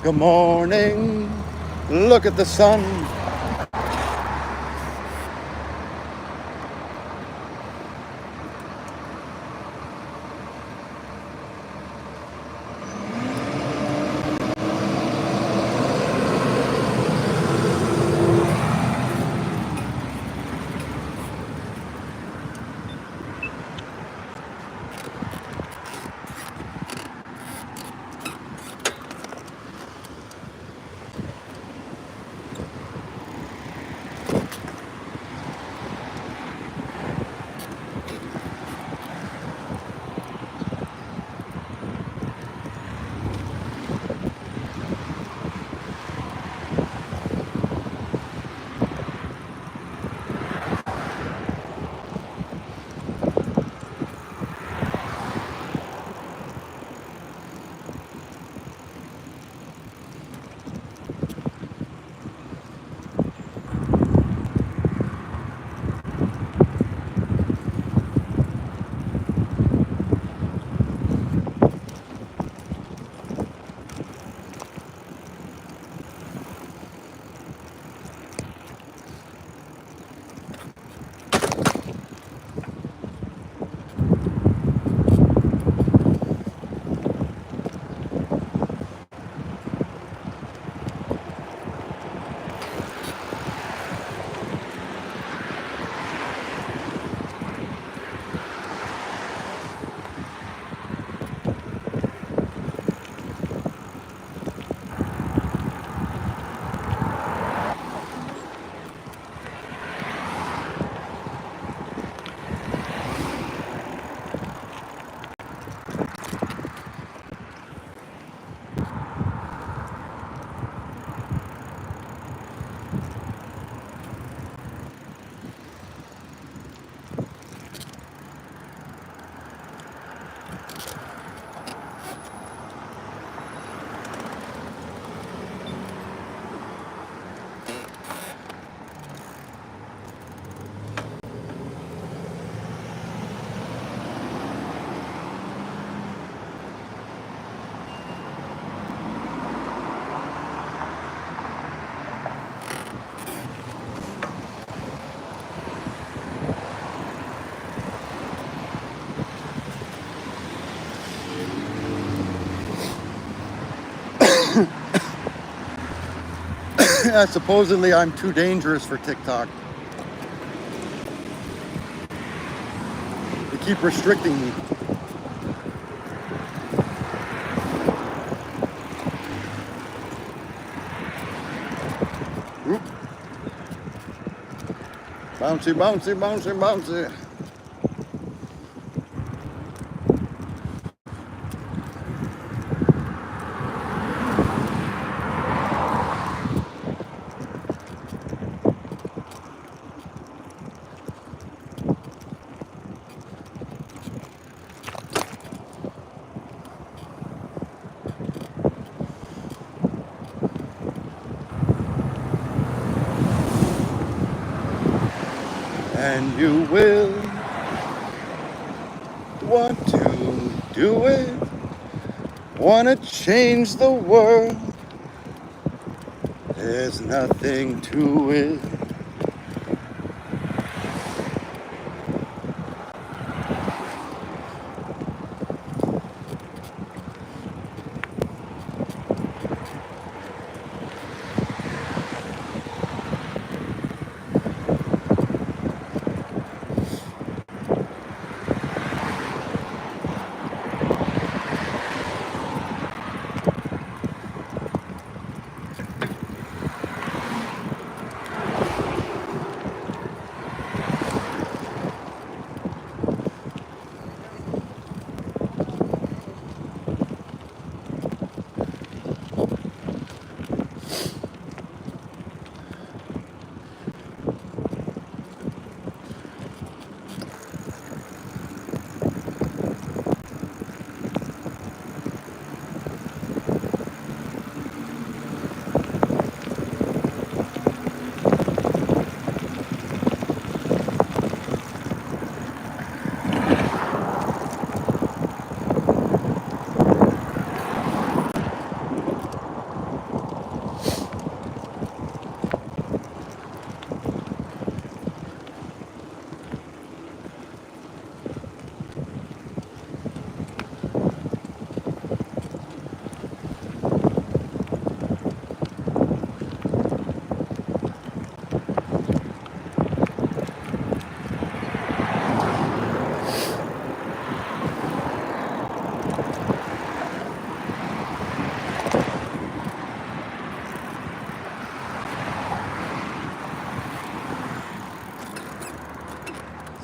Good morning. Look at the sun. Supposedly, I'm too dangerous for TikTok. They keep restricting me. Oop. Bouncy, bouncy, bouncy, bouncy. And you will want to do it. Want to change the world. There's nothing to it.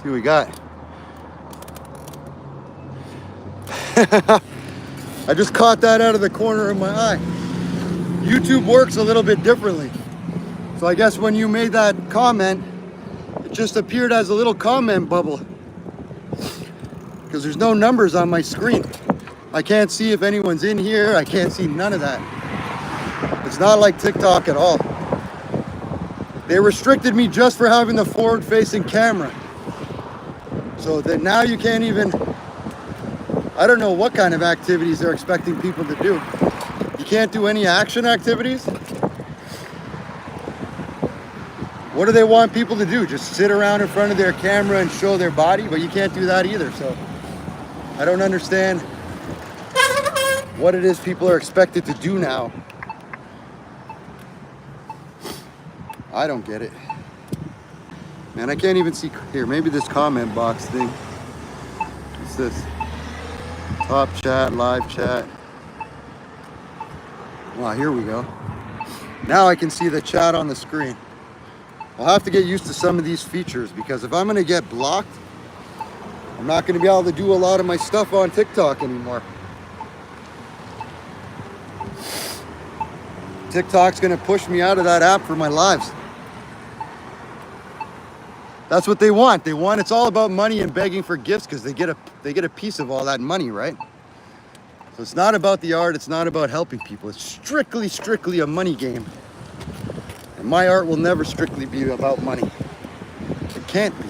See what we got. I just caught that out of the corner of my eye. YouTube works a little bit differently. So I guess when you made that comment, it just appeared as a little comment bubble. Because there's no numbers on my screen. I can't see if anyone's in here. I can't see none of that. It's not like TikTok at all. They restricted me just for having the forward-facing camera. So that now you can't even, I don't know what kind of activities they're expecting people to do. You can't do any action activities? What do they want people to do? Just sit around in front of their camera and show their body? But you can't do that either, so I don't understand what it is people are expected to do now. I don't get it. Man, I can't even see. Here, maybe this comment box thing. What's this? Top chat, live chat. Wow, here we go. Now I can see the chat on the screen. I'll have to get used to some of these features because if I'm gonna get blocked, I'm not gonna be able to do a lot of my stuff on TikTok anymore. TikTok's gonna push me out of that app for my lives. That's what they want. It's all about money and begging for gifts because they get a piece of all that money, right? So it's not about the art, it's not about helping people. It's strictly a money game. And my art will never strictly be about money. It can't be.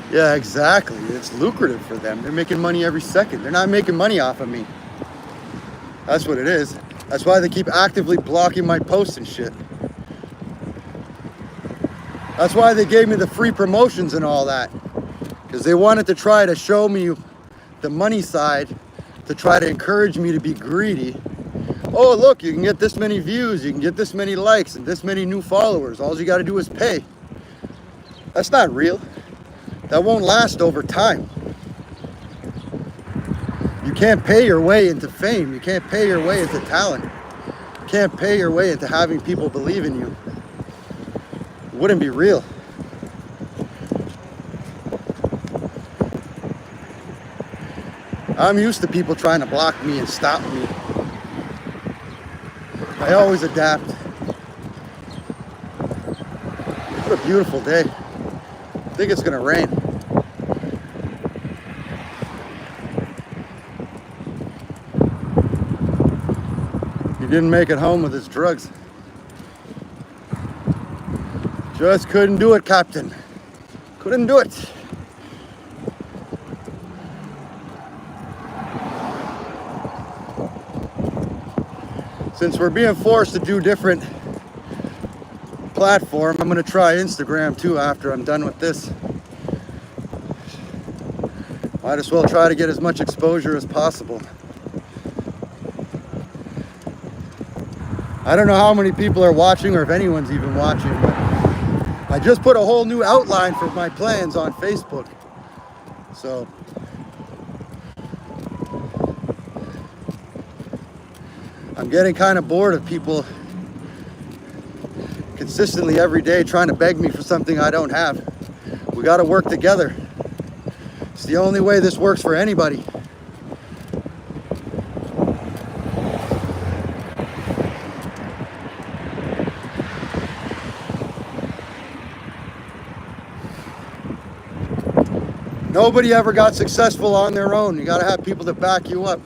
Yeah, exactly. It's lucrative for them. They're making money every second. They're not making money off of me. That's what it is. That's why they keep actively blocking my posts and shit. That's why they gave me the free promotions and all that. Because they wanted to try to show me the money side, to try to encourage me to be greedy. Oh, look, you can get this many views, you can get this many likes and this many new followers. All you got to do is pay. That's not real. That won't last over time. You can't pay your way into fame. You can't pay your way into talent. You can't pay your way into having people believe in you. It wouldn't be real. I'm used to people trying to block me and stop me. I always adapt. What a beautiful day. I think it's gonna rain. He didn't make it home with his drugs. Just couldn't do it, Captain. Couldn't do it. Since we're being forced to do different platform, I'm gonna try Instagram too after I'm done with this. Might as well try to get as much exposure as possible. I don't know how many people are watching or if anyone's even watching, but I just put a whole new outline for my plans on Facebook. So I'm getting kind of bored of people consistently every day trying to beg me for something I don't have. We got to work together. It's the only way this works for anybody. Nobody ever got successful on their own. You got to have people to back you up.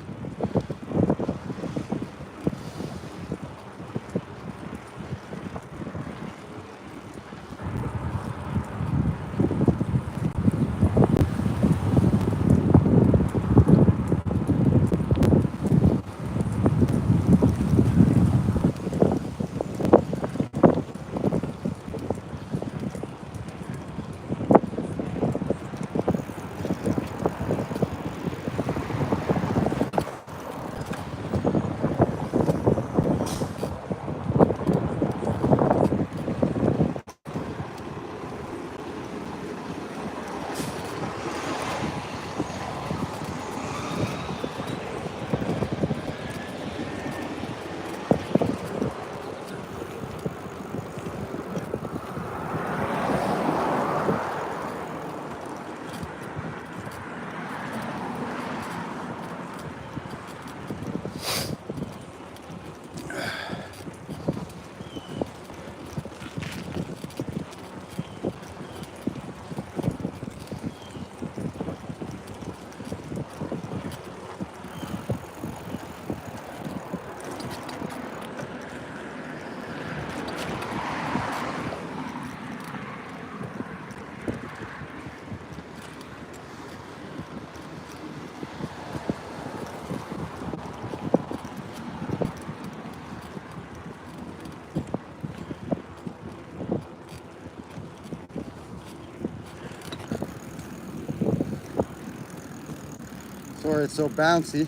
Sorry it's so bouncy.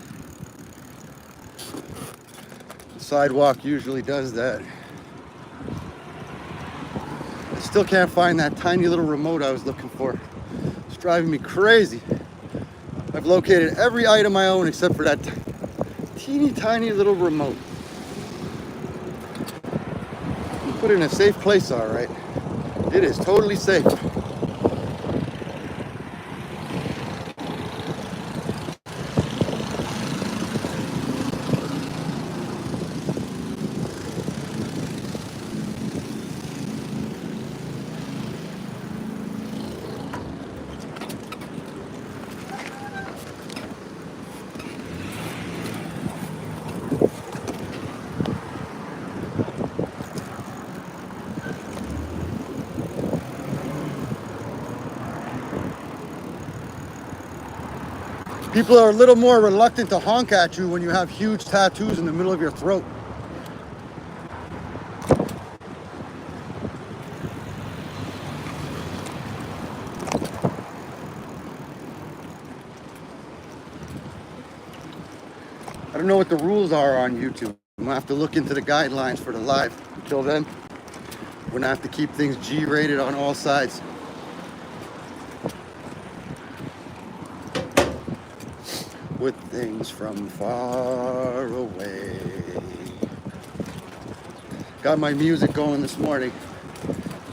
The sidewalk usually does that. I still can't find that tiny little remote I was looking for. It's driving me crazy. I've located every item I own except for that teeny tiny little remote. You put it in a safe place, all right. It is totally safe. People are a little more reluctant to honk at you when you have huge tattoos in the middle of your throat. I don't know what the rules are on YouTube. I'm gonna have to look into the guidelines for the live. Until then, we're gonna have to keep things G-rated on all sides. With things from far away. Got my music going this morning.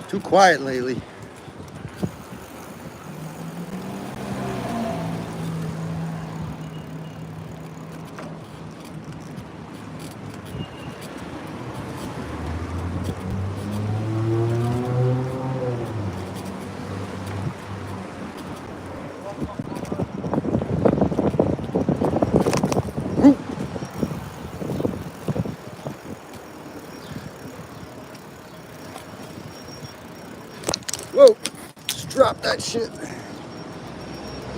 Too quiet lately. Whoa, just dropped that shit.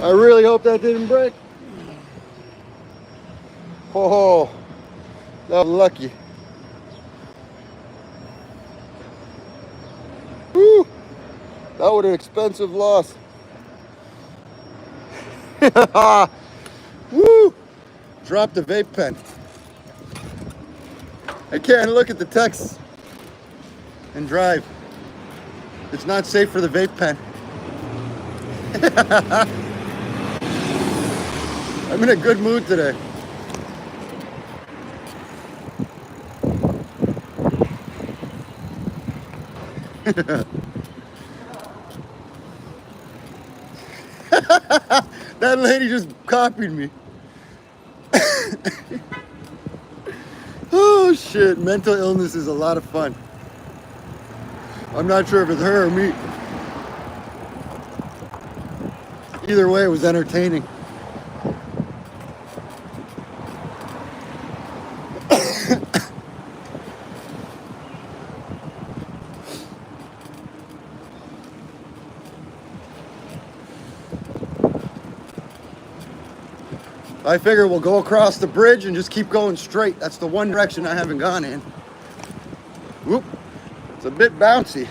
I really hope that didn't break. Oh, that was lucky. Woo, that was an expensive loss. Woo, dropped the vape pen. I can't look at the text and drive. It's not safe for the vape pen. I'm in a good mood today. That lady just copied me. Oh shit, mental illness is a lot of fun. I'm not sure if it's her or me. Either way, it was entertaining. I figure we'll go across the bridge and just keep going straight. That's the one direction I haven't gone in. Whoop. It's a bit bouncy.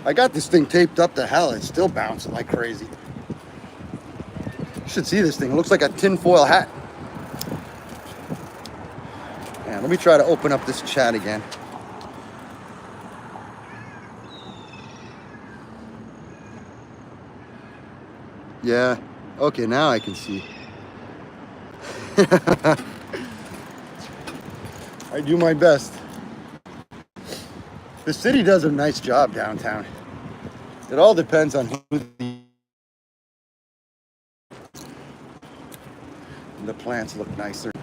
I got this thing taped up to hell. It's still bouncing like crazy. You should see this thing. It looks like a tinfoil hat. Man, let me try to open up this chat again. Yeah. Okay, now I can see. I do my best. The city does a nice job downtown. It all depends on who the plants look nicer.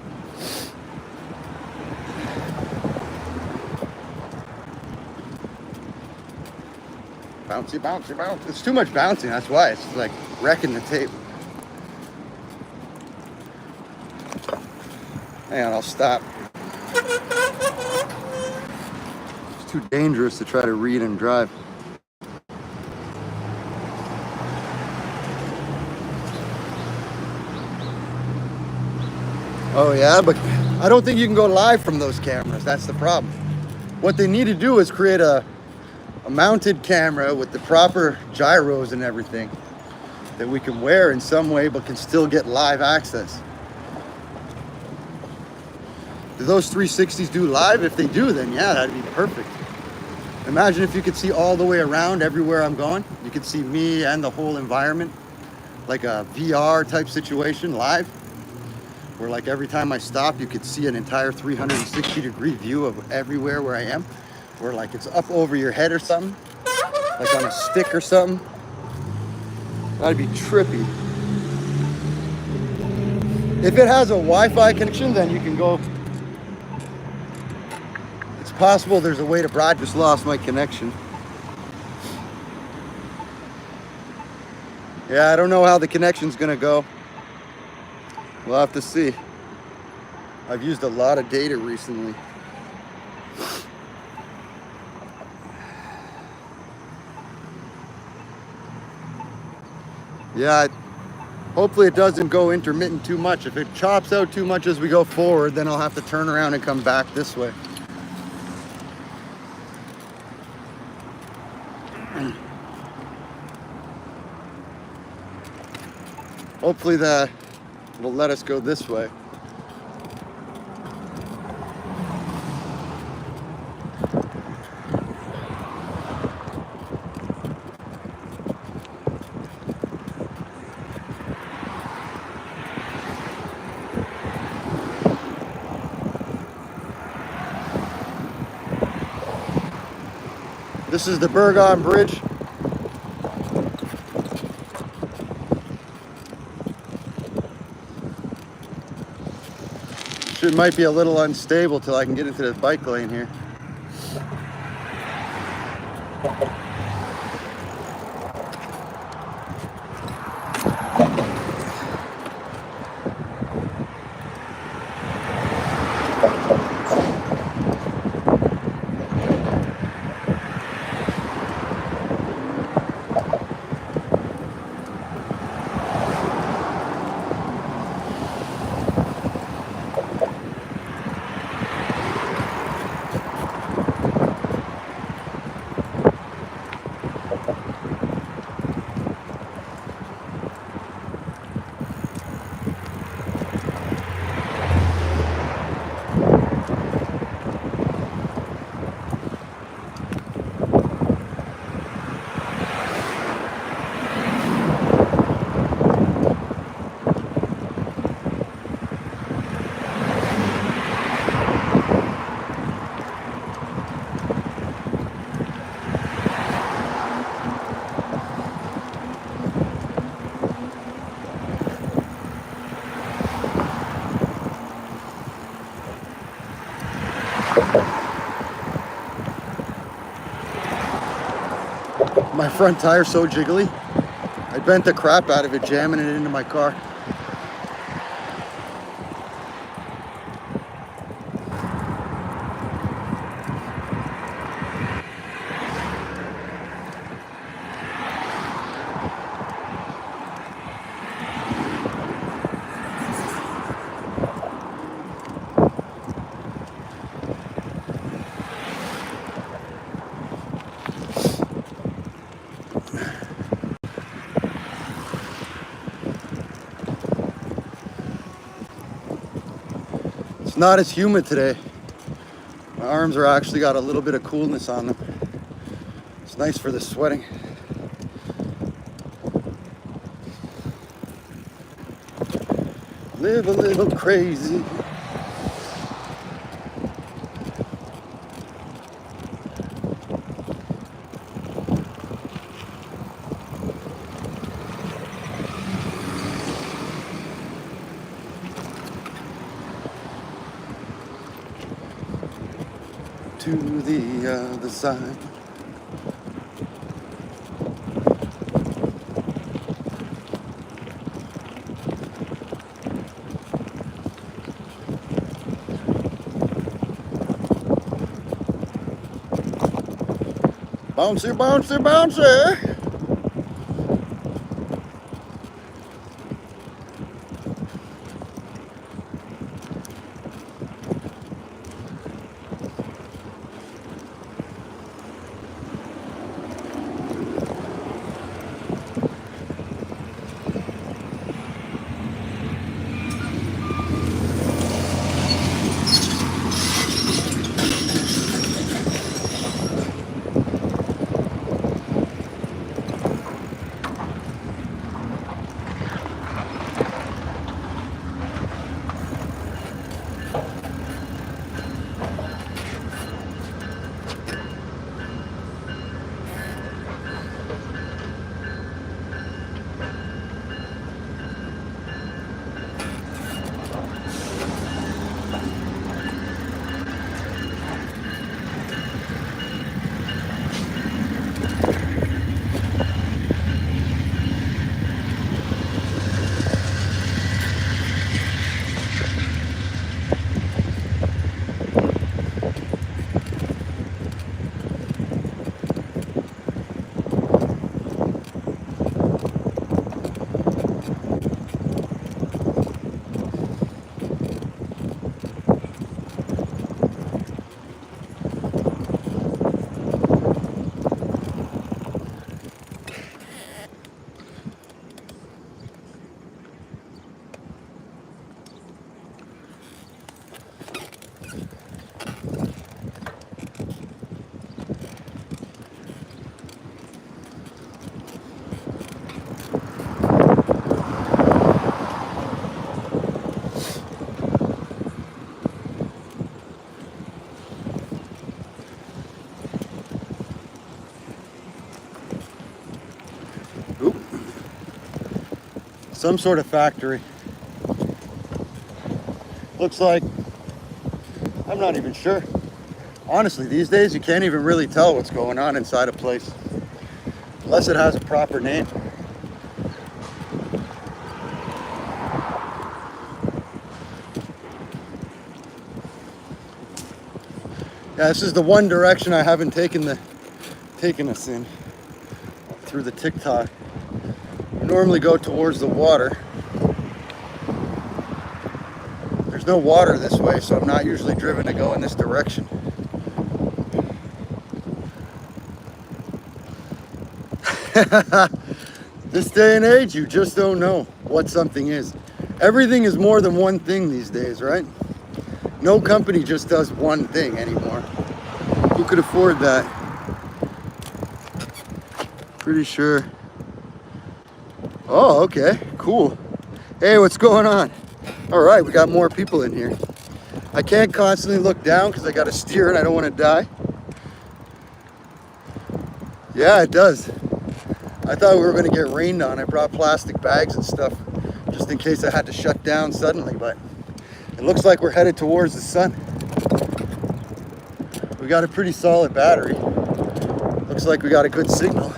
Bouncy, bouncy, bouncy. It's too much bouncing, that's why. It's like wrecking the tape. Hang on, I'll stop. too dangerous to try to read and drive. Oh yeah, but I don't think you can go live from those cameras. That's the problem. What they need to do is create a mounted camera with the proper gyros and everything that we can wear in some way but can still get live access. Do those 360s do live? If they do, then yeah, that'd be perfect. Imagine if you could see all the way around everywhere I'm going. You could see me and the whole environment, like a VR type situation live, where like every time I stop, you could see an entire 360-degree view of everywhere where I am, where like it's up over your head or something, like on a stick or something. That'd be trippy. If it has a Wi-Fi connection, then you can go. It's possible there's a way to broadcast. Just lost my connection. Yeah, I don't know how the connection's gonna go. We'll have to see. I've used a lot of data recently. Yeah, hopefully it doesn't go intermittent too much. If it chops out too much as we go forward, then I'll have to turn around and come back this way. Hopefully it'll let us go this way. This is the Bergon Bridge. It might be a little unstable till I can get into the bike lane here. My front tire's so jiggly. I bent the crap out of it, jamming it into my car. It's not as humid today. My arms are actually got a little bit of coolness on them. It's nice for the sweating. Live a little crazy. To the other side. Bouncy, bouncy, bouncy. Oop. Some sort of factory. Looks like, I'm not even sure. Honestly, these days you can't even really tell what's going on inside a place unless it has a proper name. Yeah, this is the one direction I haven't taken us in through the TikTok. I normally go towards the water. There's no water this way, so I'm not usually driven to go in this direction. This day and age, you just don't know what something is. Everything is more than one thing these days, right? No company just does one thing anymore. Who could afford that? Pretty sure. Oh, okay, cool. Hey, what's going on? All right, we got more people in here. I can't constantly look down because I got to steer and I don't want to die. Yeah, it does. I thought we were going to get rained on. I brought plastic bags and stuff just in case I had to shut down suddenly, but it looks like we're headed towards the sun. We got a pretty solid battery. Looks like we got a good signal.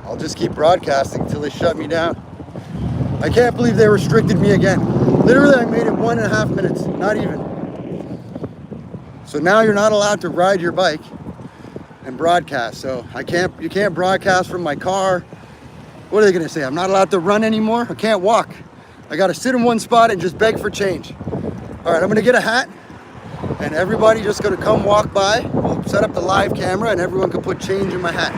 I'll just keep broadcasting until they shut me down. I can't believe they restricted me again. Literally, I made it 1.5 minutes, not even. So now you're not allowed to ride your bike and broadcast. So you can't broadcast from my car. What are they gonna say? I'm not allowed to run anymore? I can't walk. I gotta sit in one spot and just beg for change. All right, I'm gonna get a hat and everybody just gonna come walk by. We'll set up the live camera and everyone can put change in my hat.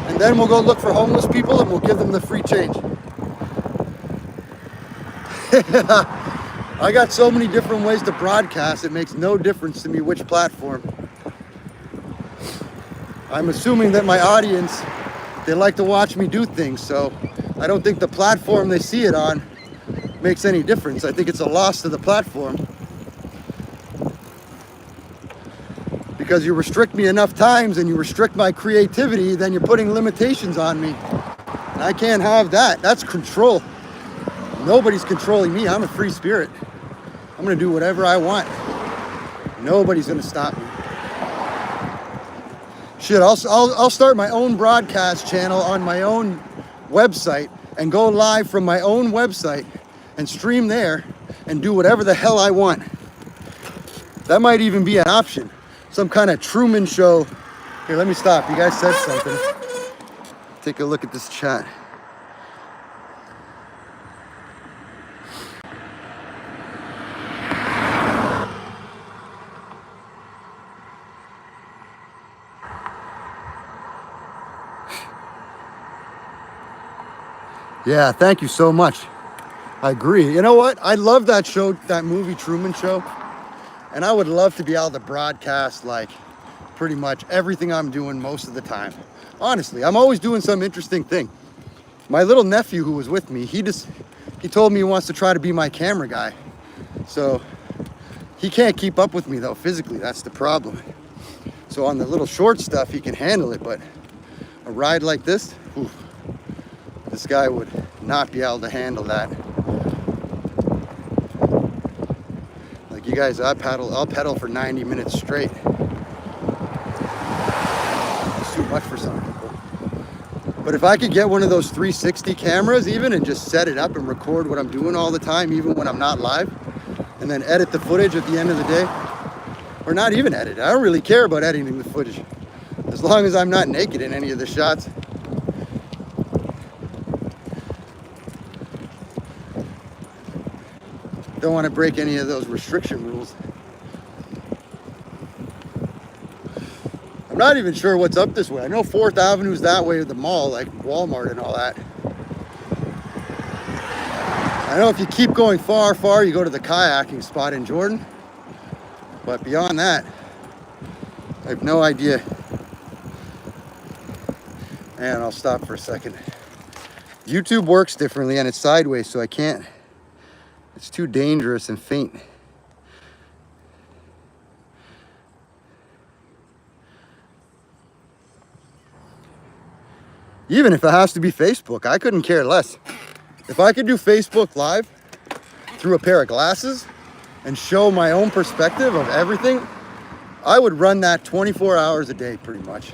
And then we'll go look for homeless people and we'll give them the free change. I got so many different ways to broadcast, it makes no difference to me which platform. I'm assuming that my audience, they like to watch me do things, so I don't think the platform they see it on makes any difference. I think it's a loss to the platform. Because you restrict me enough times and you restrict my creativity, then you're putting limitations on me. And I can't have that. That's control. Nobody's controlling me. I'm a free spirit. I'm gonna do whatever I want. Nobody's gonna stop me. Shit, I'll start my own broadcast channel on my own website and go live from my own website and stream there and do whatever the hell I want. That might even be an option. Some kind of Truman Show Here, let me stop. You guys said something. Take a look at this chat. Yeah, thank you so much. I agree. You know what? I love that show, that movie Truman Show. And I would love to be able to broadcast like pretty much everything I'm doing most of the time. Honestly, I'm always doing some interesting thing. My little nephew who was with me, he told me he wants to try to be my camera guy. So he can't keep up with me though physically, that's the problem. So on the little short stuff, he can handle it, but a ride like this, oof, this guy would not be able to handle that. Like you guys, I'll pedal for 90 minutes straight. It's too much for some people. But if I could get one of those 360 cameras even and just set it up and record what I'm doing all the time, even when I'm not live, and then edit the footage at the end of the day, or not even edit. I don't really care about editing the footage as long as I'm not naked in any of the shots. Don't want to break any of those restriction rules. I'm not even sure what's up this way. I know 4th Avenue's that way to the mall, like Walmart and all that. I know if you keep going far, you go to the kayaking spot in Jordan. But beyond that, I have no idea. And I'll stop for a second. YouTube works differently and it's sideways, so I can't. It's too dangerous and faint. Even if it has to be Facebook, I couldn't care less. If I could do Facebook Live through a pair of glasses and show my own perspective of everything, I would run that 24 hours a day pretty much.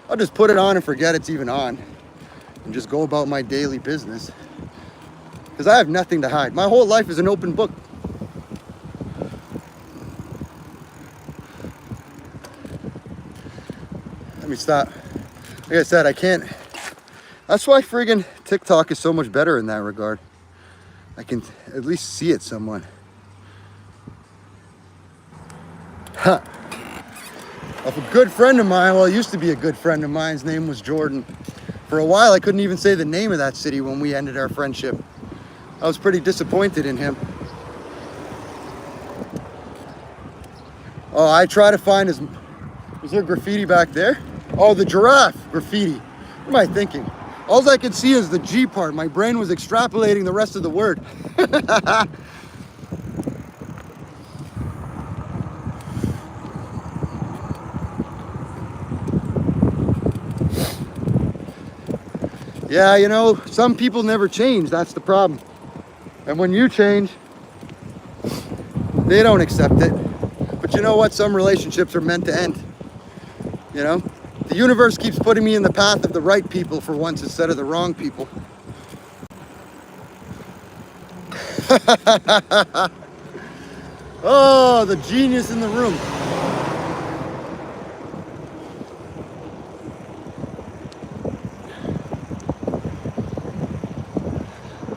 I'll just put it on and forget it's even on and just go about my daily business. Because I have nothing to hide. My whole life is an open book. Let me stop. Like I said, I can't. That's why friggin' TikTok is so much better in that regard. I can at least see it somewhat. Huh. Of a good friend of mine, well, it used to be a good friend of mine, his name was Jordan. For a while, I couldn't even say the name of that city when we ended our friendship. I was pretty disappointed in him. Oh, I try to find his... Was there graffiti back there? Oh, the giraffe graffiti. What am I thinking? All I could see is the G part. My brain was extrapolating the rest of the word. Yeah, you know, some people never change. That's the problem. And when you change, they don't accept it. But you know what? Some relationships are meant to end. You know? The universe keeps putting me in the path of the right people for once instead of the wrong people. Oh, the genius in the room.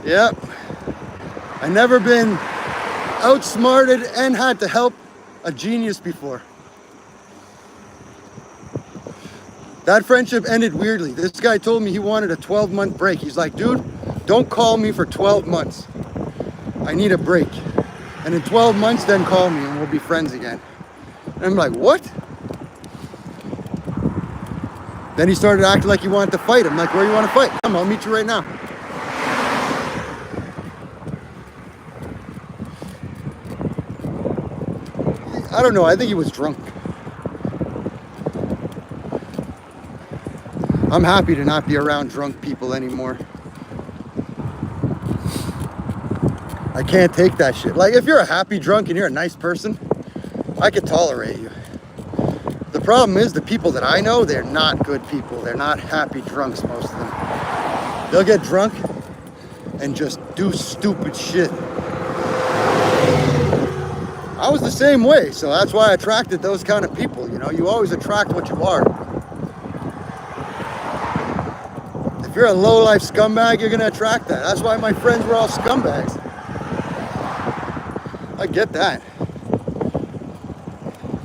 Yep. I've never been outsmarted and had to help a genius before. That friendship ended weirdly. This guy told me he wanted a 12-month break. He's like, dude, don't call me for 12 months. I need a break. And in 12 months, then call me and we'll be friends again. And I'm like, what? Then he started acting like he wanted to fight. I'm like, where you want to fight? Come, I'll meet you right now. I don't know, I think he was drunk. I'm happy to not be around drunk people anymore. I can't take that shit. Like, if you're a happy drunk and you're a nice person, I could tolerate you. The problem is the people that I know, they're not good people. They're not happy drunks, most of them. They'll get drunk and just do stupid shit. I was the same way, so that's why I attracted those kind of people. You know, you always attract what you are. you're a low-life scumbag, you're gonna attract that. That's why my friends were all scumbags. I get that.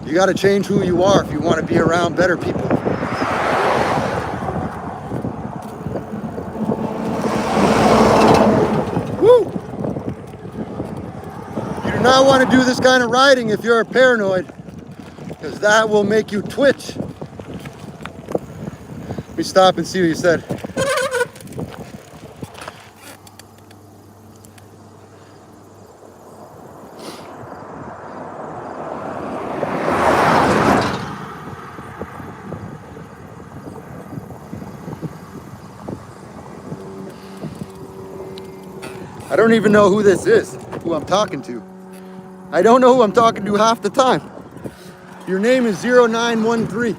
You gotta change who you are if you want to be around better people. Woo! You do not want to do this kind of riding if you're paranoid, because that will make you twitch. Let me stop and see what you said. I don't even know who this is, who I'm talking to. I don't know who I'm talking to half the time. Your name is 0913.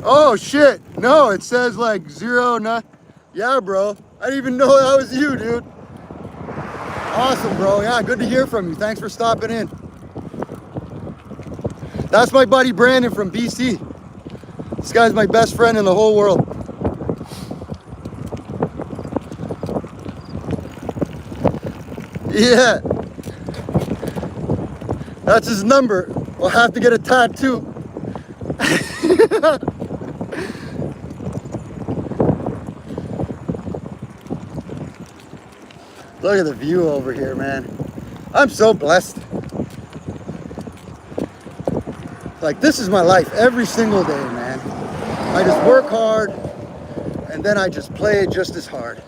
Oh shit, no, it says like 09. Yeah, bro, I didn't even know that was you, dude. Awesome, bro. Yeah, good to hear from you. Thanks for stopping in. That's my buddy Brandon from BC. This guy's my best friend in the whole world. Yeah. That's his number. We'll have to get a tattoo. Look at the view over here, man. I'm so blessed. Like, this is my life every single day, man. I just work hard, and then I just play just as hard.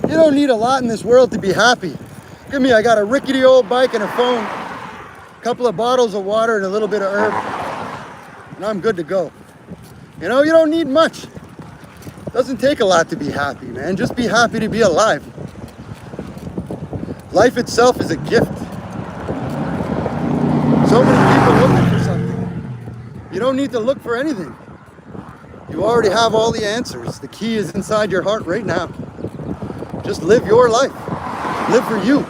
You don't need a lot in this world to be happy. Look at me, I got a rickety old bike and a phone, a couple of bottles of water and a little bit of herb, and I'm good to go. You know, you don't need much. Doesn't take a lot to be happy, man. Just be happy to be alive. Life itself is a gift. So many people looking for something. You don't need to look for anything. You already have all the answers. The key is inside your heart right now. Just live your life. Live for you.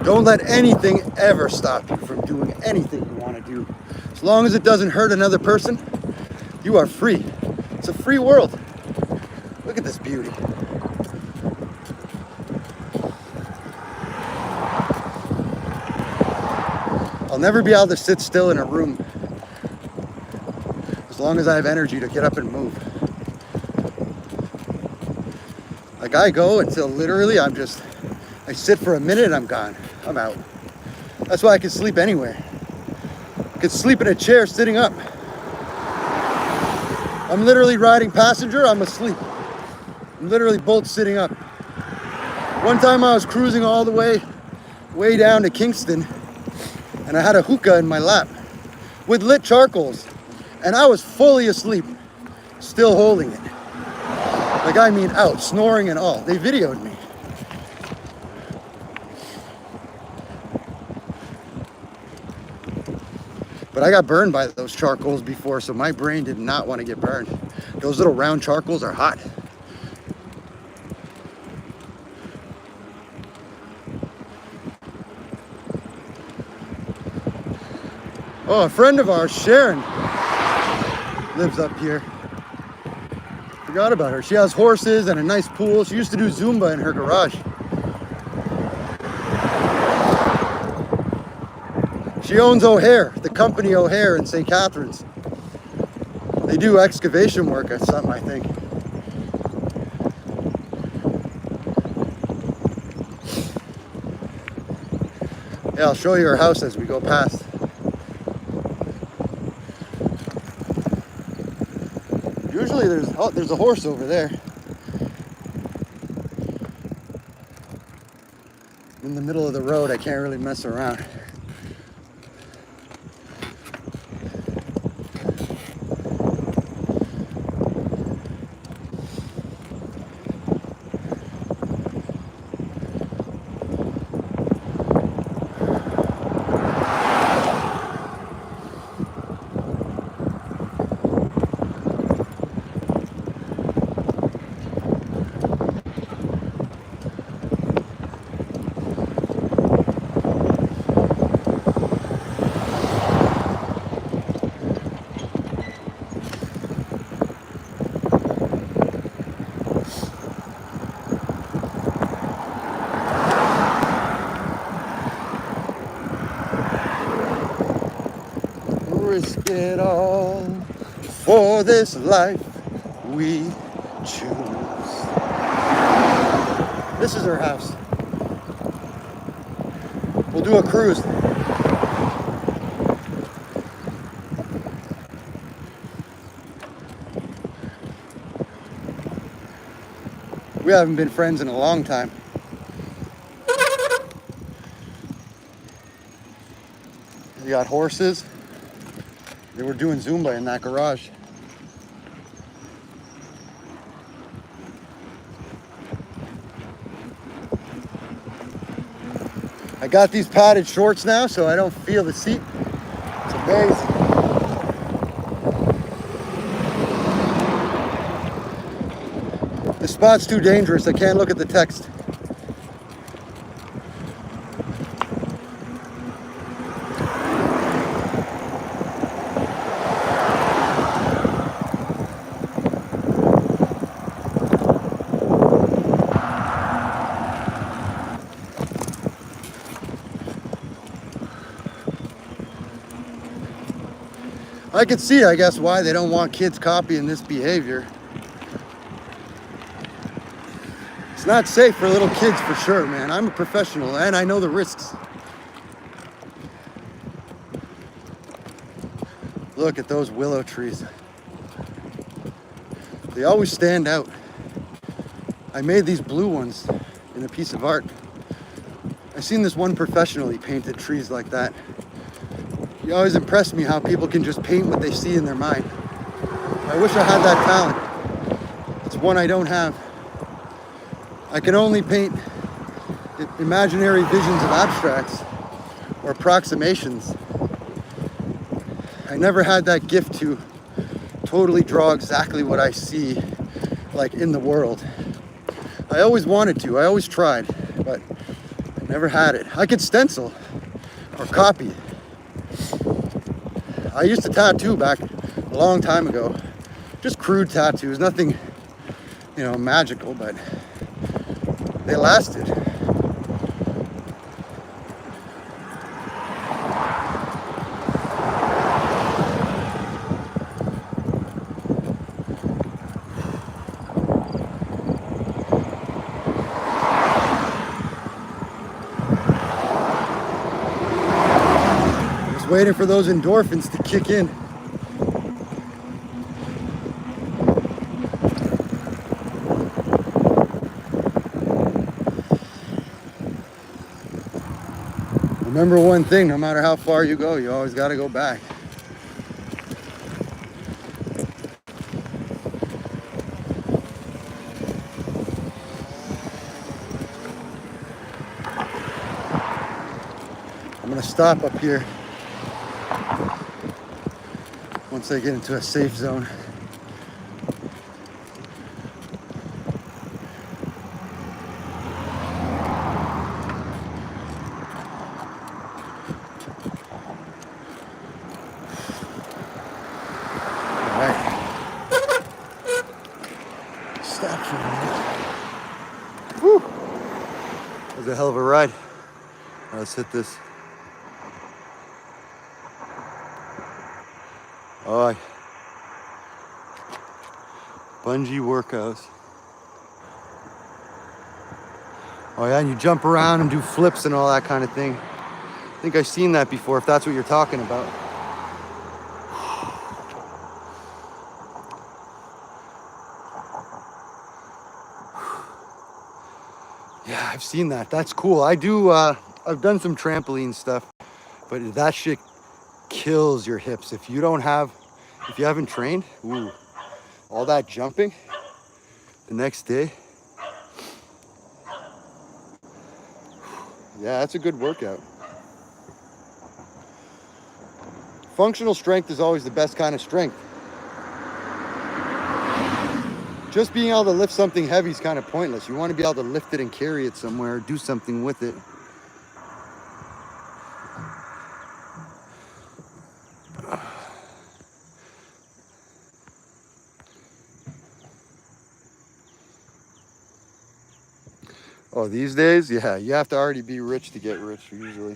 Don't let anything ever stop you from doing anything you want to do. As long as it doesn't hurt another person, you are free. It's a free world. Look at this beauty. I'll never be able to sit still in a room as long as I have energy to get up and move. Like, I go until literally I sit for a minute and I'm gone. I'm out. That's why I can sleep anywhere. I can sleep in a chair sitting up. I'm literally riding passenger, I'm asleep. I'm literally both sitting up. One time I was cruising all the way down to Kingston, and I had a hookah in my lap with lit charcoals, and I was fully asleep, still holding it. Like, I mean out, snoring and all. They videoed me. But I got burned by those charcoals before, so my brain did not want to get burned. Those little round charcoals are hot. Oh, a friend of ours, Sharon, lives up here. Forgot about her. She has horses and a nice pool. She used to do Zumba in her garage. She owns O'Hare, the company O'Hare in St. Catharines. They do excavation work or something, I think. Yeah, I'll show you her house as we go past. Usually there's a horse over there. In the middle of the road, I can't really mess around. For this life we choose. This is her house. We'll do a cruise. We haven't been friends in a long time. You got horses. They were doing Zumba in that garage. I got these padded shorts now, so I don't feel the seat. It's amazing. The spot's too dangerous. I can't look at the text. I could see, I guess, why they don't want kids copying this behavior. It's not safe for little kids for sure, man. I'm a professional and I know the risks. Look at those willow trees. They always stand out. I made these blue ones in a piece of art. I seen this one professional, he painted trees like that. He always impressed me how people can just paint what they see in their mind. I wish I had that talent. It's one I don't have. I can only paint imaginary visions of abstracts or approximations. I never had that gift to totally draw exactly what I see, like in the world. I always wanted to, I always tried, but I never had it. I could stencil or copy. I used to tattoo back a long time ago. Just crude tattoos, nothing, magical, but they lasted. Just waiting for those endorphins to kick in. Remember one thing, no matter how far you go, you always got to go back. I'm going to stop up here once I get into a safe zone. Stop for a minute. Whew. That was a hell of a ride. All right, let's hit this. All right. Bungee workouts. Oh yeah, and you jump around and do flips and all that kind of thing. I think I've seen that before, if that's what you're talking about. Yeah, I've seen that. That's cool. I've done some trampoline stuff, but that shit kills your hips. If you haven't trained, ooh, all that jumping the next day. Yeah, that's a good workout. Functional strength is always the best kind of strength. Just being able to lift something heavy is kind of pointless. You want to be able to lift it and carry it somewhere, do something with it. Oh, these days, yeah, you have to already be rich to get rich usually.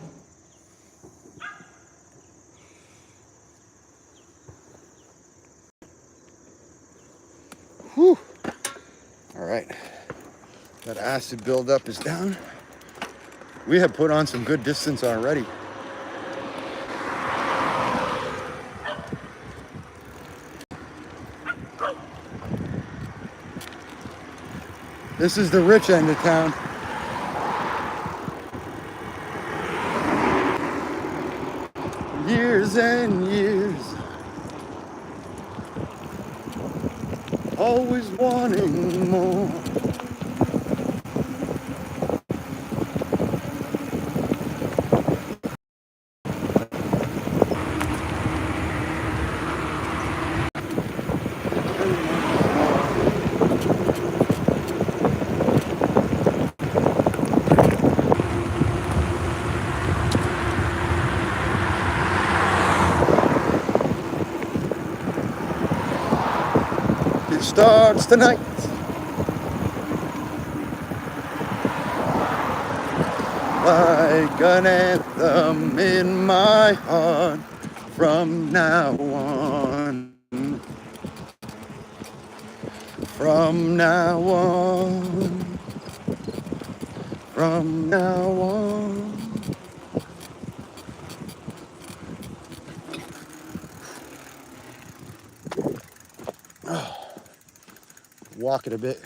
Whew. All right, that acid buildup is down. We have put on some good distance already. This is the rich end of town. Years and years, always wanting more. It starts tonight. Like an anthem in my heart from now on. From now on. From now on. Walk it a bit.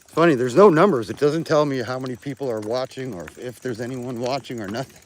Funny, there's no numbers. It doesn't tell me how many people are watching or if there's anyone watching or nothing.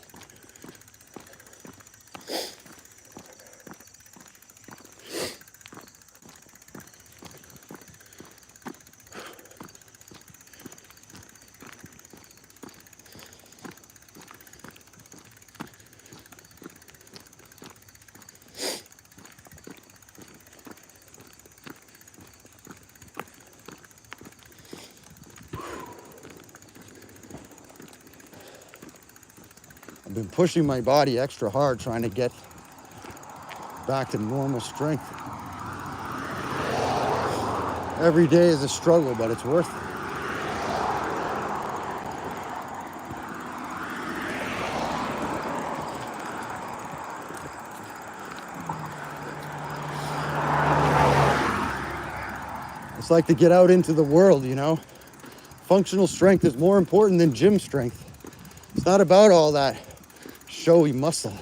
I've been pushing my body extra hard trying to get back to normal strength. Every day is a struggle, but it's worth it. It's like to get out into the world, you know? Functional strength is more important than gym strength. It's not about all that showy muscle.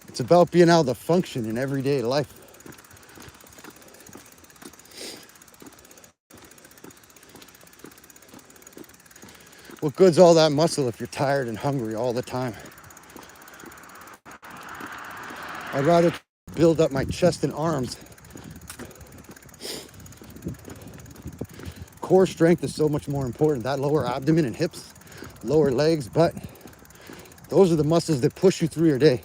It's about being able to function in everyday life. What good's all that muscle if you're tired and hungry all the time? I'd rather build up my chest and arms. Core strength is so much more important. That lower abdomen and hips, lower legs, butt, those are the muscles that push you through your day.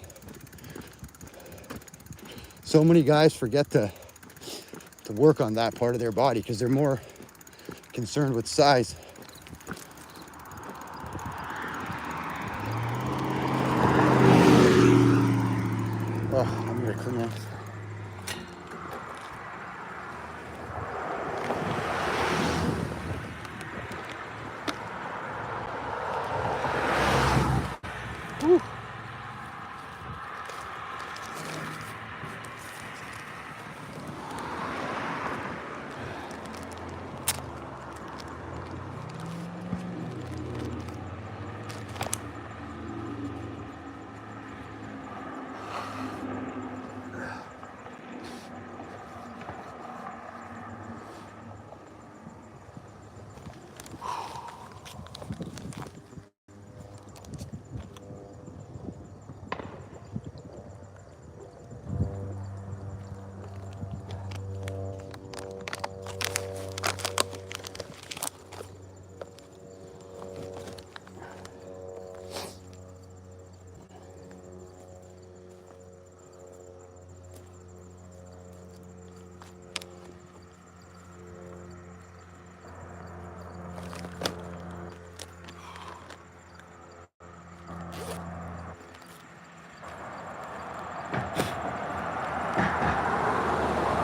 So many guys forget to work on that part of their body because they're more concerned with size. Oh, I'm gonna clean off. Whew.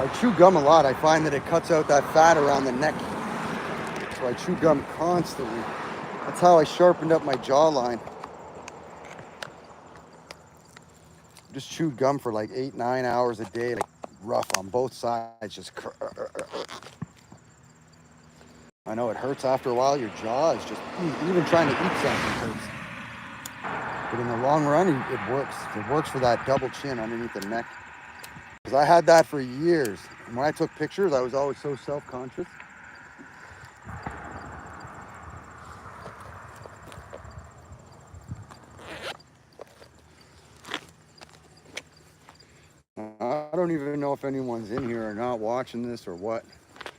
I chew gum a lot. I find that it cuts out that fat around the neck. So I chew gum constantly. That's how I sharpened up my jawline. Just chewed gum for like 8-9 hours a day, like rough on both sides, just. I know it hurts after a while. Your jaw is just, even trying to eat something hurts. But in the long run, it works. It works for that double chin underneath the neck. Because I had that for years. And when I took pictures, I was always so self-conscious. I don't even know if anyone's in here or not watching this or what.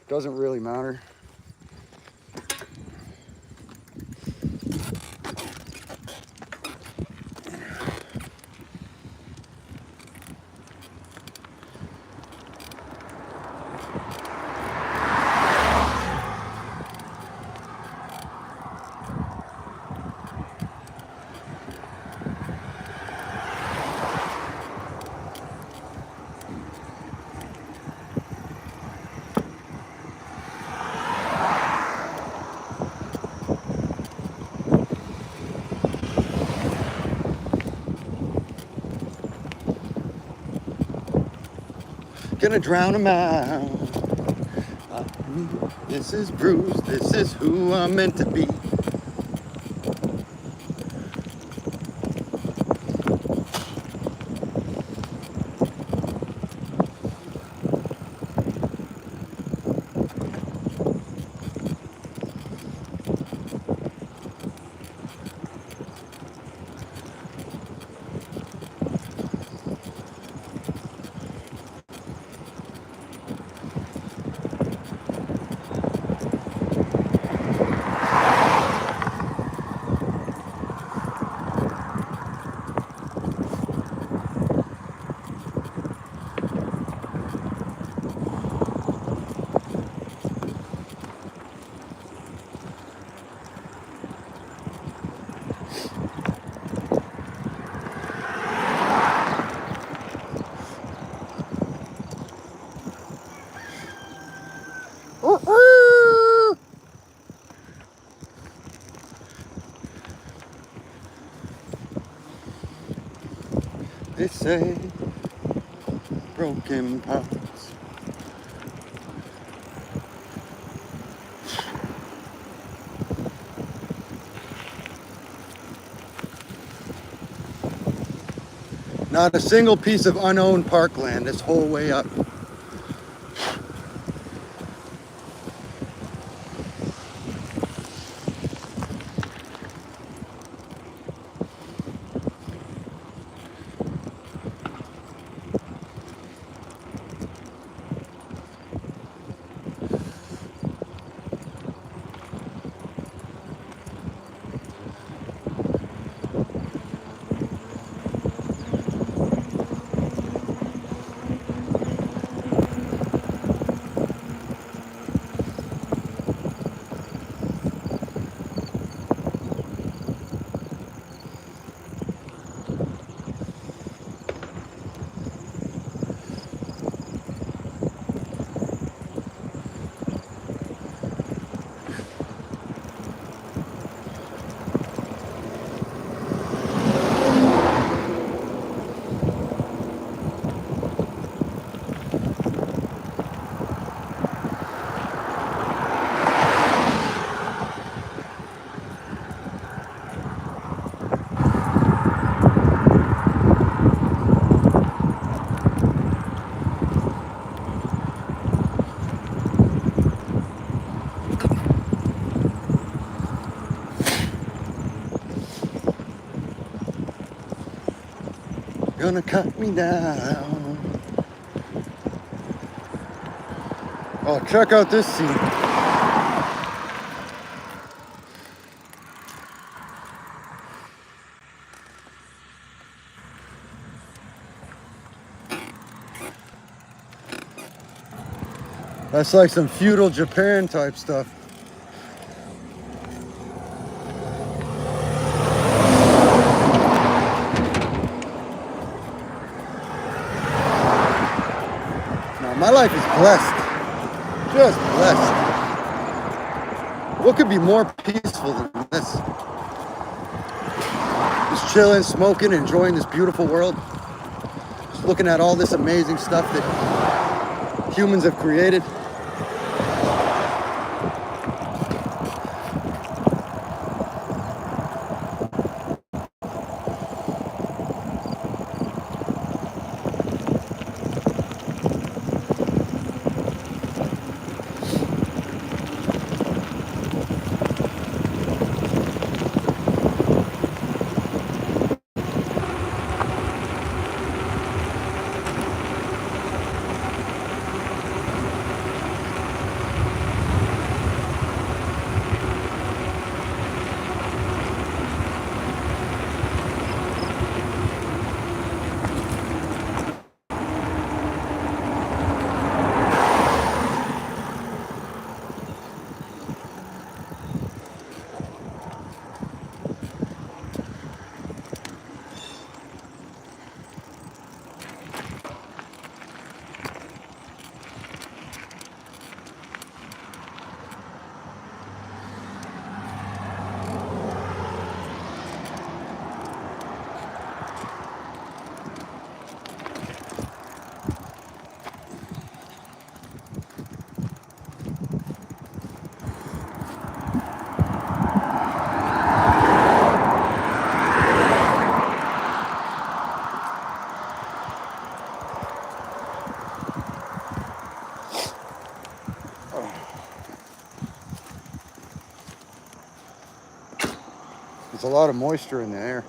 Doesn't really matter. Gonna drown him out. This is Bruce. This is who I'm meant to be. They say broken parts. Not a single piece of unowned parkland this whole way up. Gonna cut me down. Oh, check out this scene. That's like some feudal Japan type stuff. Not my life is blessed. Just blessed. What could be more peaceful than this? Just chilling, smoking, enjoying this beautiful world. Just looking at all this amazing stuff that humans have created. There's a lot of moisture in the air.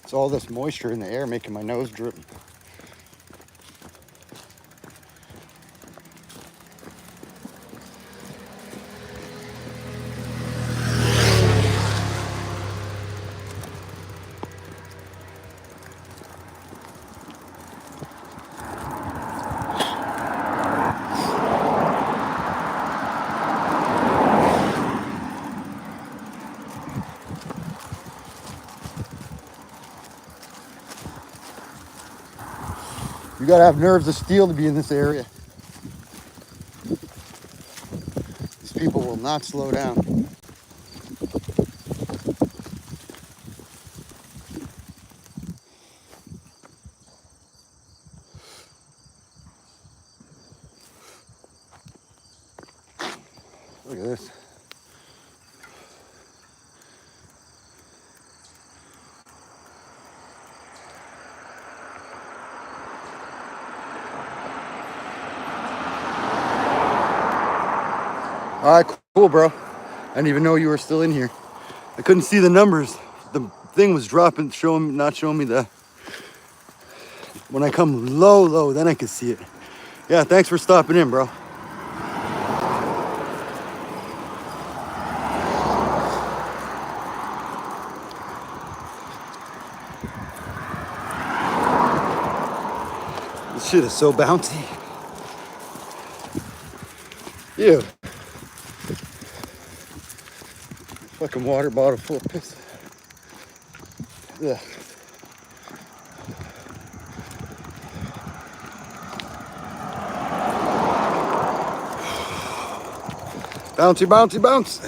It's all this moisture in the air making my nose drip. You gotta have nerves of steel to be in this area. These people will not slow down. Look at this. All right, cool, bro. I didn't even know you were still in here. I couldn't see the numbers. The thing was dropping, not showing me the. When I come low, then I can see it. Yeah, thanks for stopping in, bro. This shit is so bouncy. Ew. Fucking water bottle full of piss. Ugh. Bouncy, bouncy, bounce.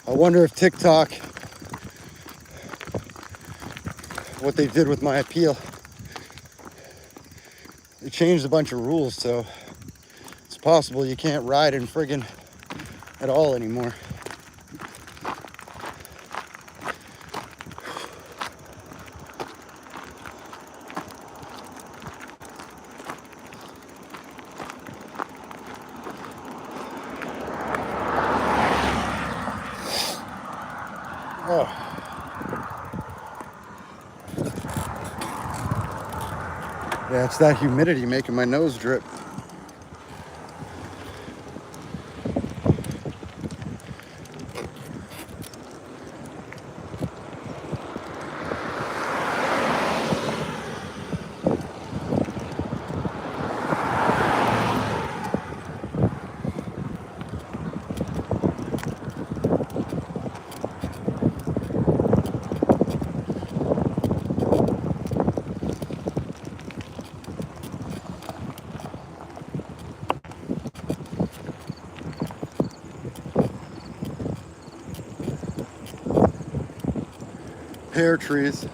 I wonder if TikTok, what they did with my appeal, they changed a bunch of rules, so it's possible you can't ride in friggin' at all anymore. Oh. Yeah, it's that humidity making my nose drip. Pear trees.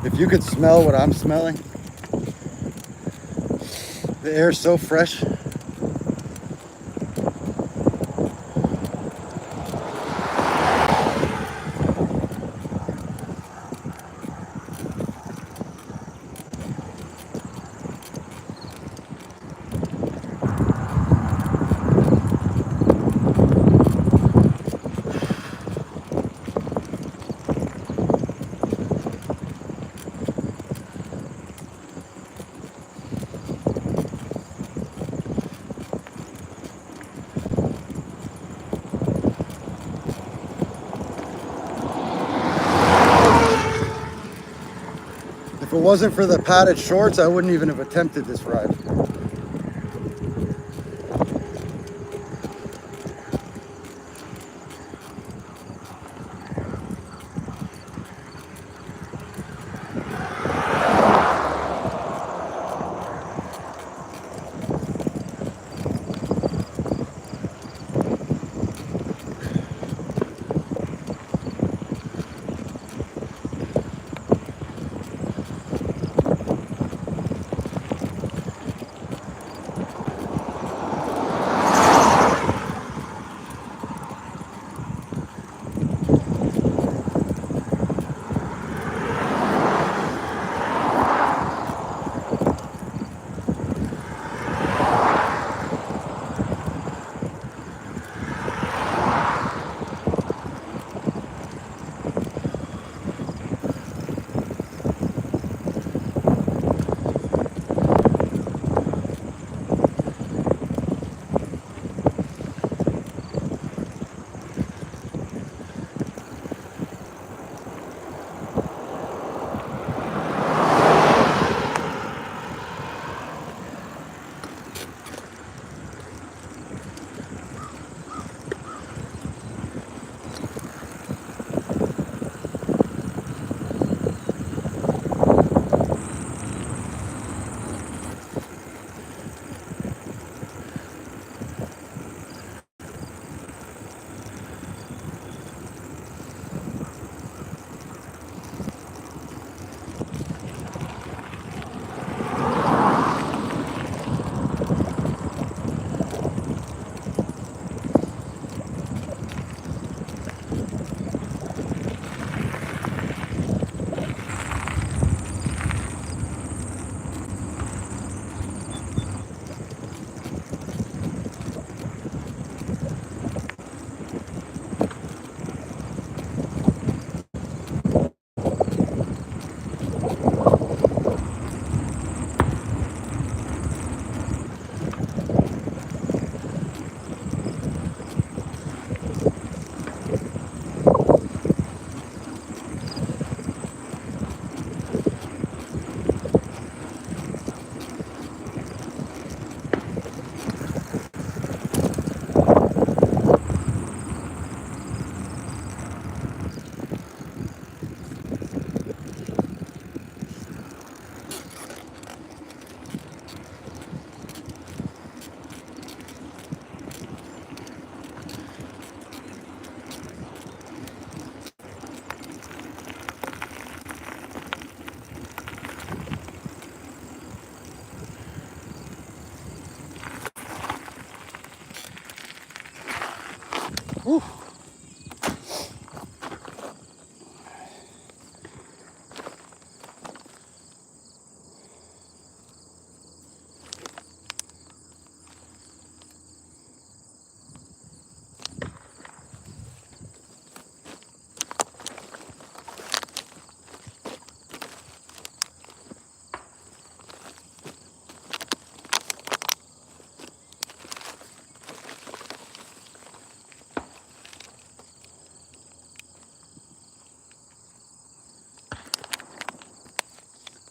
If you could smell what I'm smelling, the air's so fresh. If it wasn't for the padded shorts, I wouldn't even have attempted this ride.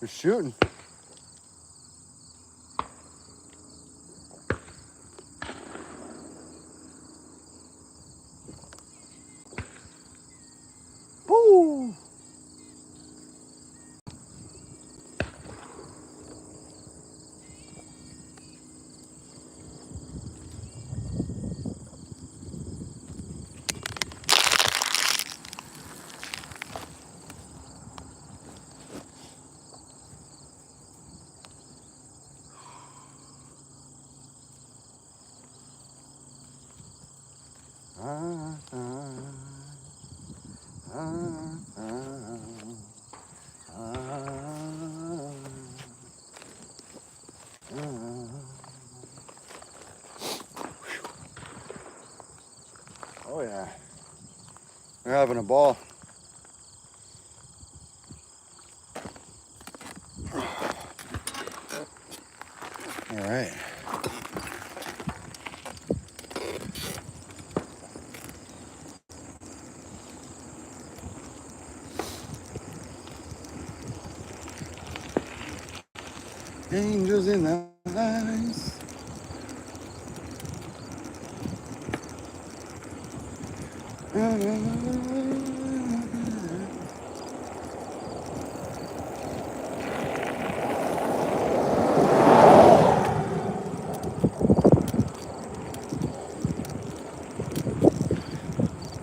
They're shooting. Woo! Oh yeah, they're having a ball. All right. Angels in the eyes.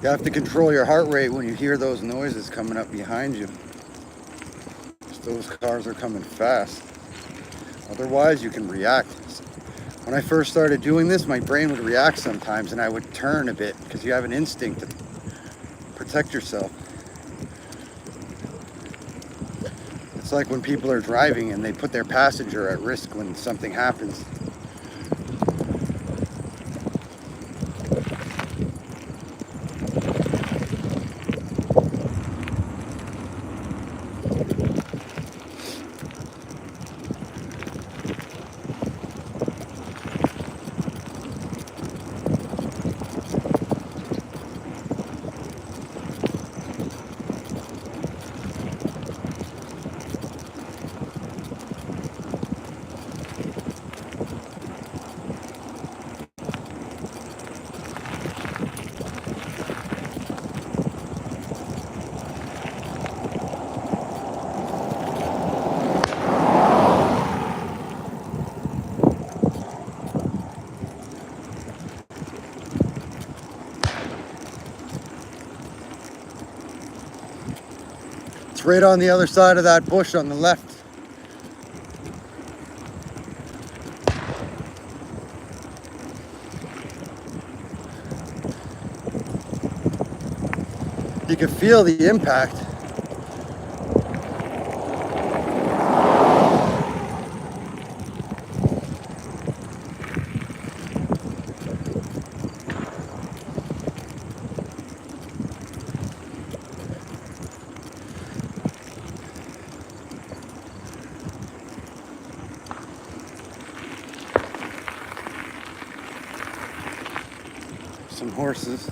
You have to control your heart rate when you hear those noises coming up behind you. Those cars are coming fast. Otherwise, you can react. When I first started doing this, my brain would react sometimes and I would turn a bit because you have an instinct to protect yourself. It's like when people are driving and they put their passenger at risk when something happens. It's right on the other side of that bush on the left. You can feel the impact. Some horses.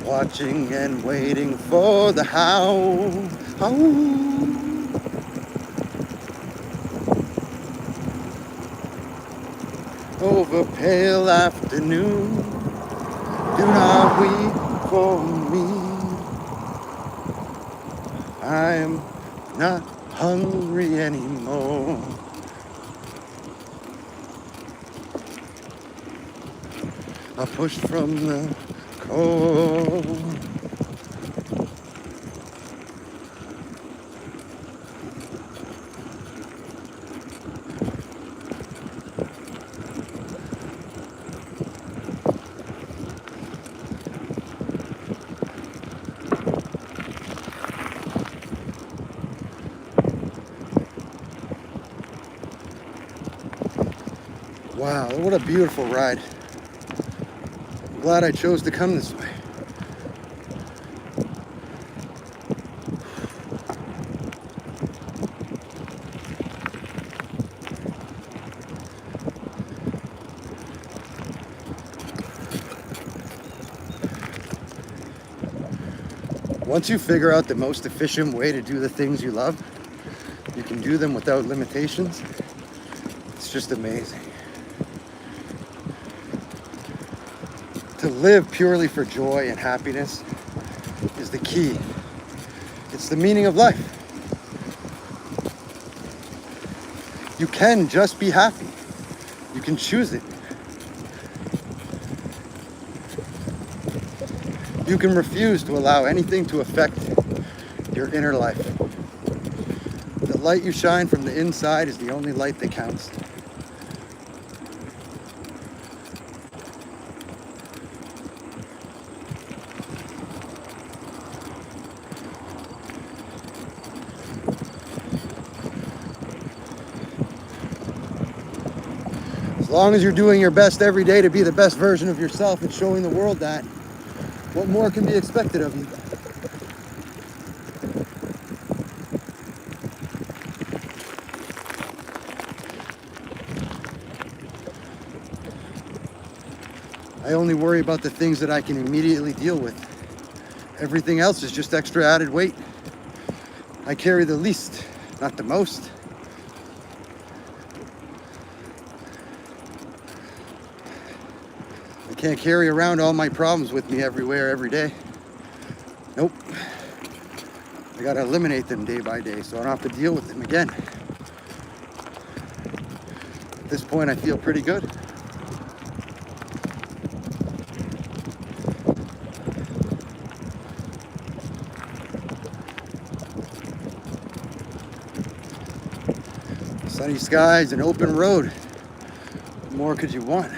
watching and waiting for the howl. Over pale afternoon, do not weep for me. I am not hungry anymore. I pushed from the cold. Wow, what a beautiful ride. I'm glad I chose to come this way. Once you figure out the most efficient way to do the things you love, you can do them without limitations. It's just amazing. To live purely for joy and happiness is the key. It's the meaning of life. You can just be happy. You can choose it. You can refuse to allow anything to affect your inner life. The light you shine from the inside is the only light that counts. As long as you're doing your best every day to be the best version of yourself and showing the world that, what more can be expected of you? I only worry about the things that I can immediately deal with. Everything else is just extra added weight. I carry the least, not the most. I can't carry around all my problems with me everywhere, every day. Nope. I gotta eliminate them day by day so I don't have to deal with them again. At this point, I feel pretty good. Sunny skies, an open road. What more could you want?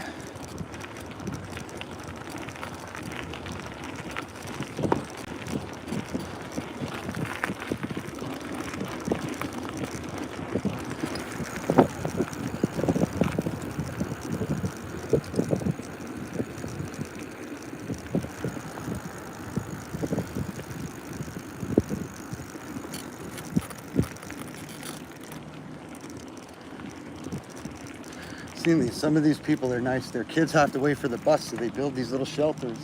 Some of these people are nice. Their kids have to wait for the bus, so they build these little shelters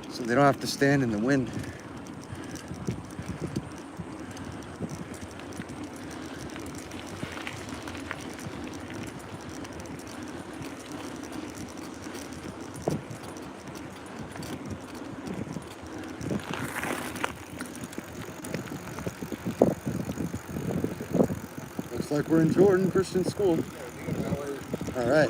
so they don't have to stand in the wind. Looks like we're in Jordan Christian School. All right.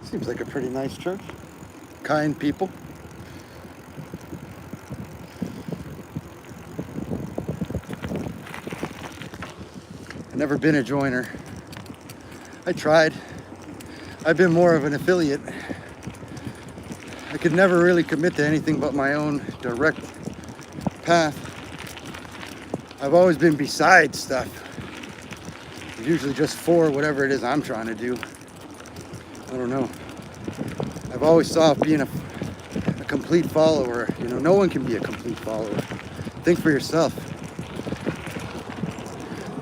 Seems like a pretty nice church. Kind people. I've never been a joiner. I tried. I've been more of an affiliate. I could never really commit to anything but my own direct path. I've always been beside stuff. Usually just for whatever it is I'm trying to do. I don't know. I've always thought being a complete follower, no one can be a complete follower. Think for yourself.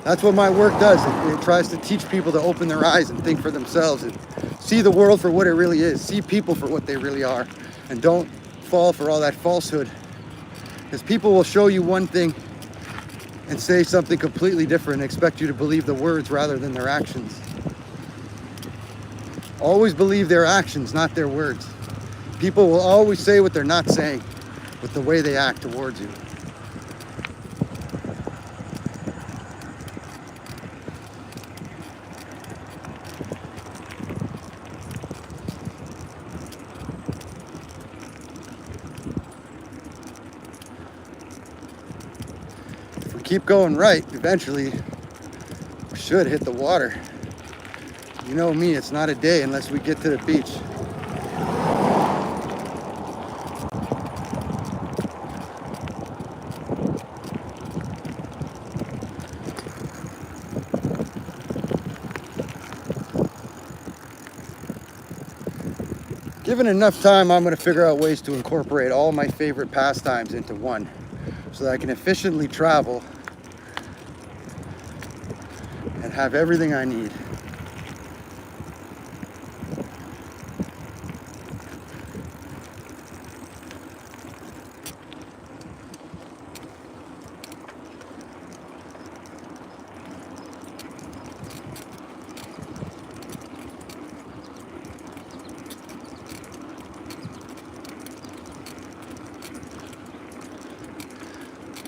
That's what my work does. It tries to teach people to open their eyes and think for themselves and see the world for what it really is. See people for what they really are. And don't fall for all that falsehood. Because people will show you one thing and say something completely different and expect you to believe the words rather than their actions. Always believe their actions, not their words. People will always say what they're not saying with the way they act towards you. If we keep going right, eventually we should hit the water. You know me, it's not a day unless we get to the beach. Given enough time, I'm going to figure out ways to incorporate all my favorite pastimes into one so that I can efficiently travel and have everything I need.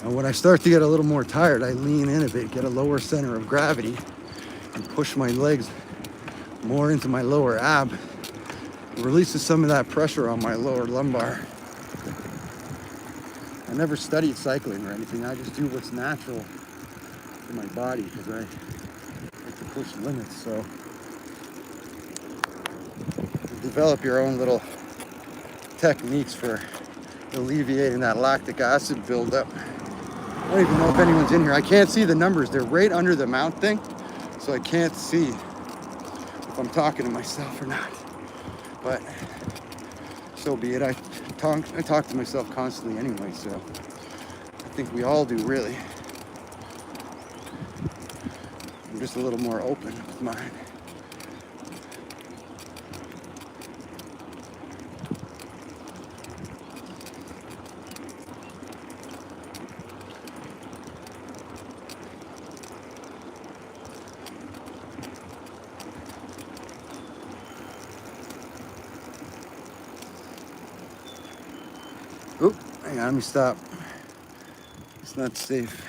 And when I start to get a little more tired, I lean in a bit, get a lower center of gravity, and push my legs more into my lower ab. It releases some of that pressure on my lower lumbar. I never studied cycling or anything. I just do what's natural to my body because I like to push limits. So you develop your own little techniques for alleviating that lactic acid buildup. I don't even know if anyone's in here. I can't see the numbers. They're right under the mount thing, so I can't see if I'm talking to myself or not. But so be it. I talk to myself constantly anyway, so I think we all do, really. I'm just a little more open with mine. Oop, hang on, let me stop. It's not safe.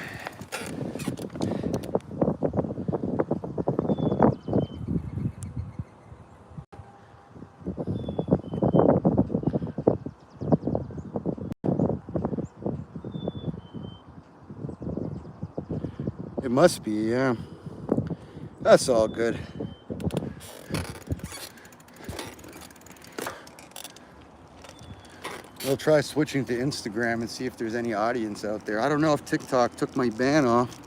It must be, yeah. That's all good. We'll try switching to Instagram and see if there's any audience out there. I don't know if TikTok took my ban off.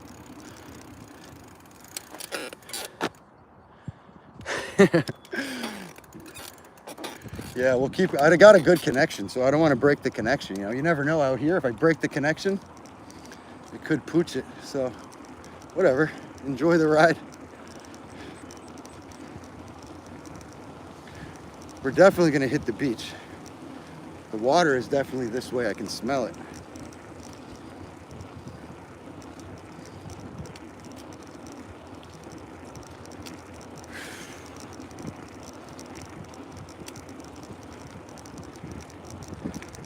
Yeah, we'll keep, I got a good connection, so I don't want to break the connection. You know, you never know out here. If I break the connection, it could pooch it. So whatever, enjoy the ride. We're definitely going to hit the beach. The water is definitely this way. I can smell it.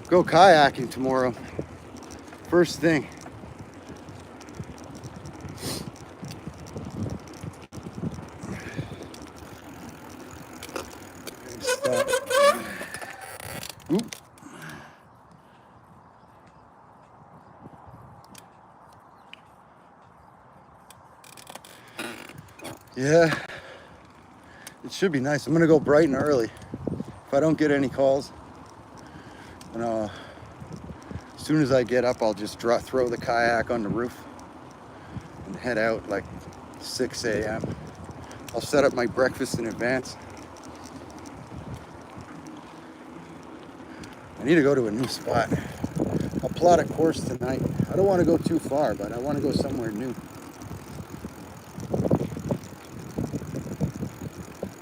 Go kayaking tomorrow. First thing. Stop. Oop. Yeah, it should be nice. I'm gonna go bright and early. If I don't get any calls, and as soon as I get up, I'll just throw the kayak on the roof and head out like 6 a.m. I'll set up my breakfast in advance. I need to go to a new spot. I'll plot a course tonight. I don't want to go too far, but I want to go somewhere new.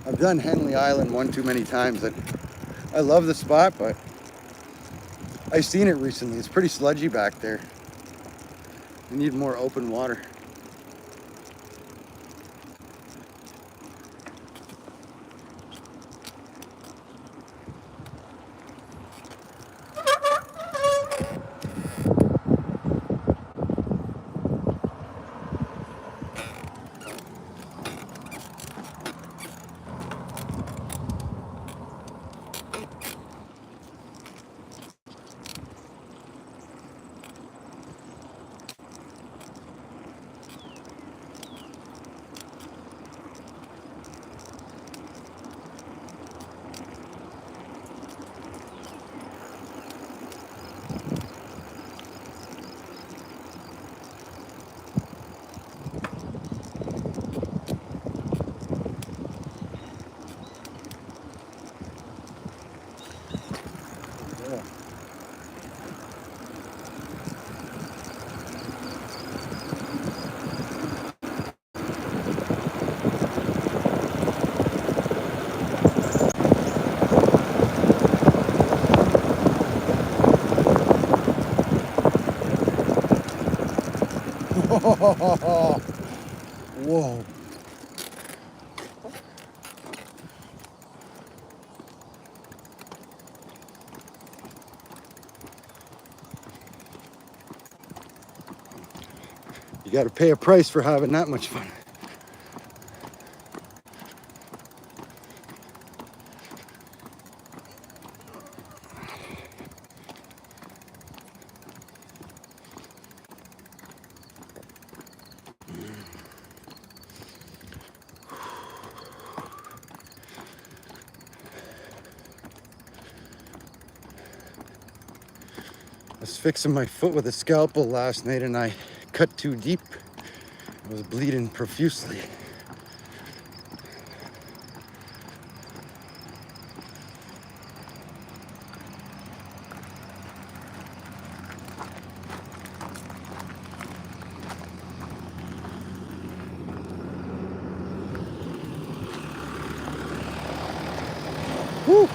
I've done Henley Island one too many times. I love the spot, but I've seen it recently. It's pretty sludgy back there. We need more open water. Whoa. You got to pay a price for having that much fun. I was fixing my foot with a scalpel last night and I cut too deep. I was bleeding profusely. Woo!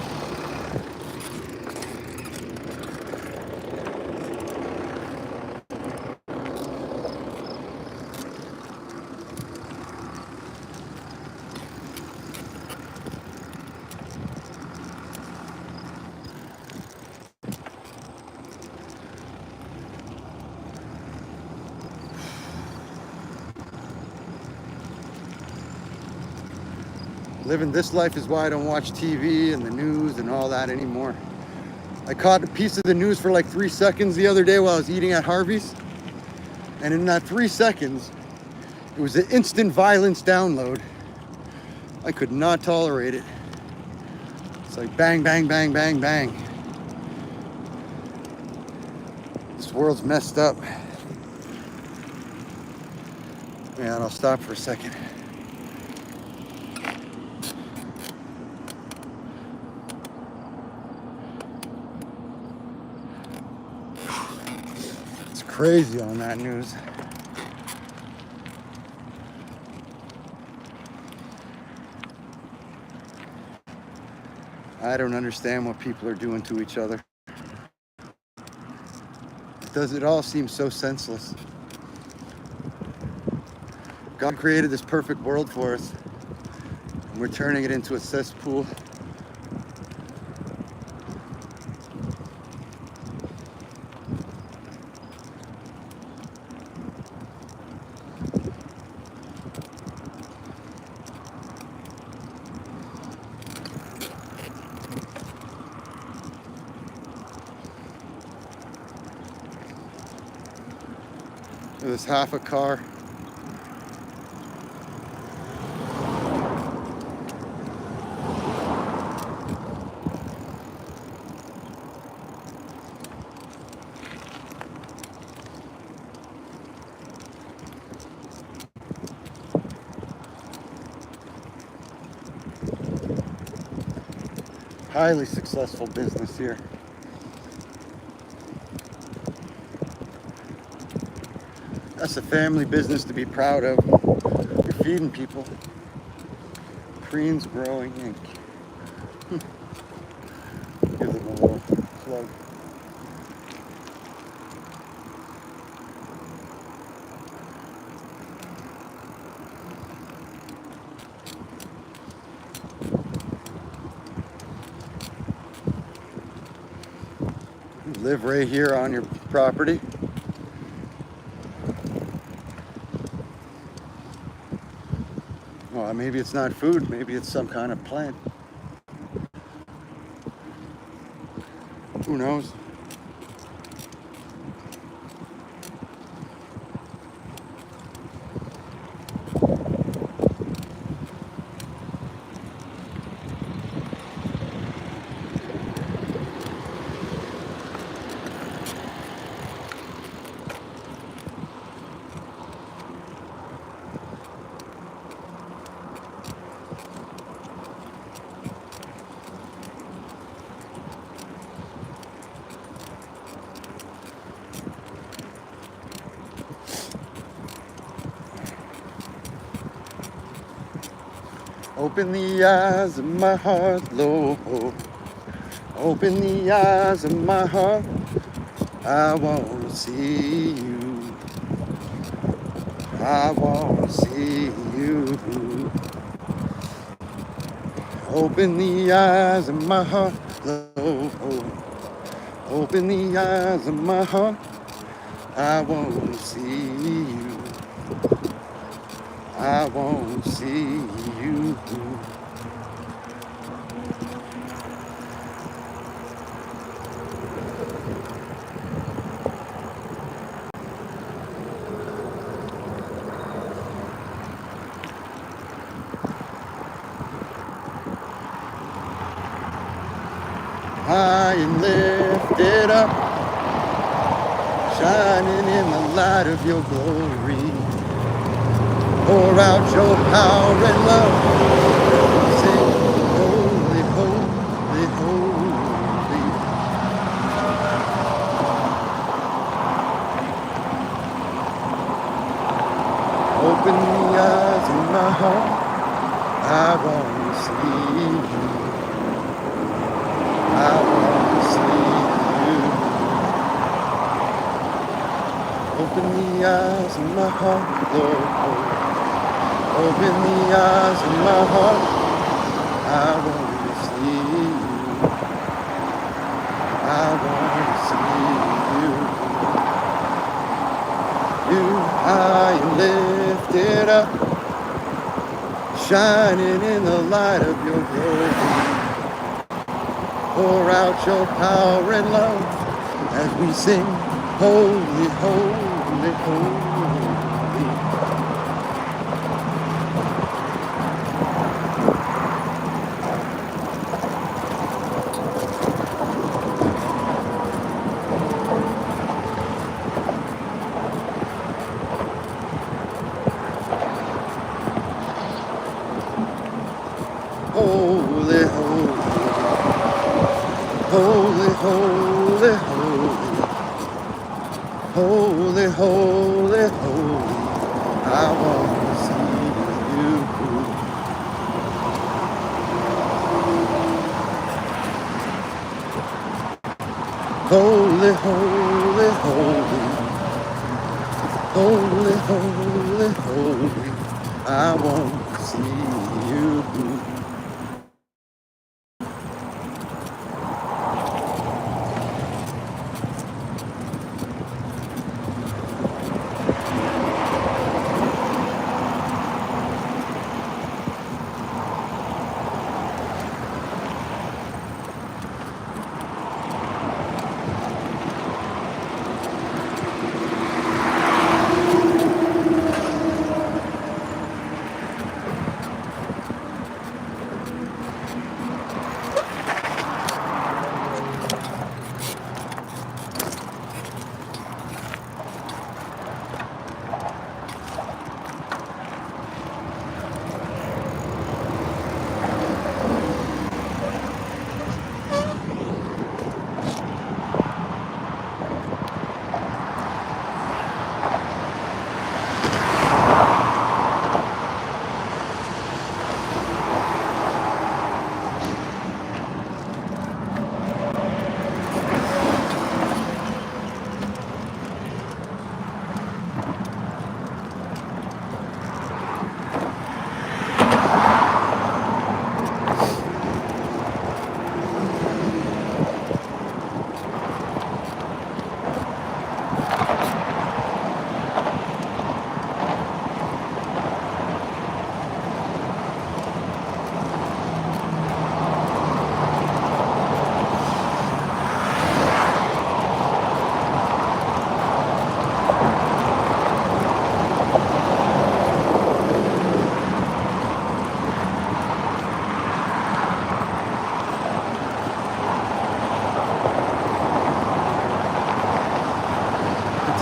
Living this life is why I don't watch TV and the news and all that anymore. I caught a piece of the news for like 3 seconds the other day while I was eating at Harvey's. And in that 3 seconds, it was an instant violence download. I could not tolerate it. It's like bang, bang, bang, bang, bang. This world's messed up. Man, I'll stop for a second. It's crazy on that news. I don't understand what people are doing to each other. It all seems so senseless. God created this perfect world for us, and we're turning it into a cesspool. There's half a car. Highly successful business here. That's a family business to be proud of. You're feeding people. Creams growing ink. Give them a little plug. You live right here on your property. Well, maybe it's not food, maybe it's some kind of plant. Who knows? Open the eyes of my heart, Lord. Open the eyes of my heart. I want to see you. I want to see you. Open the eyes of my heart, Lord. Open the eyes of my heart. I want to see you. I want to see you. High and lifted up, shining in the light of your glory. Pour out your power and love. Sing, holy, holy, holy. Open the eyes of my heart. I want to see you. I want to see you. Open the eyes of my heart, Lord. Open the eyes of my heart. I want to see you. I want to see you. You high and lifted up, shining in the light of your glory. Pour out your power and love as we sing, holy, holy, holy. Holy, holy, holy, holy, holy, holy, holy, I want to see you. Holy, holy, holy, holy, holy, holy, I want to see you.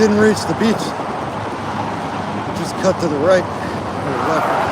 didn't reach the beach. Just cut to the right or left.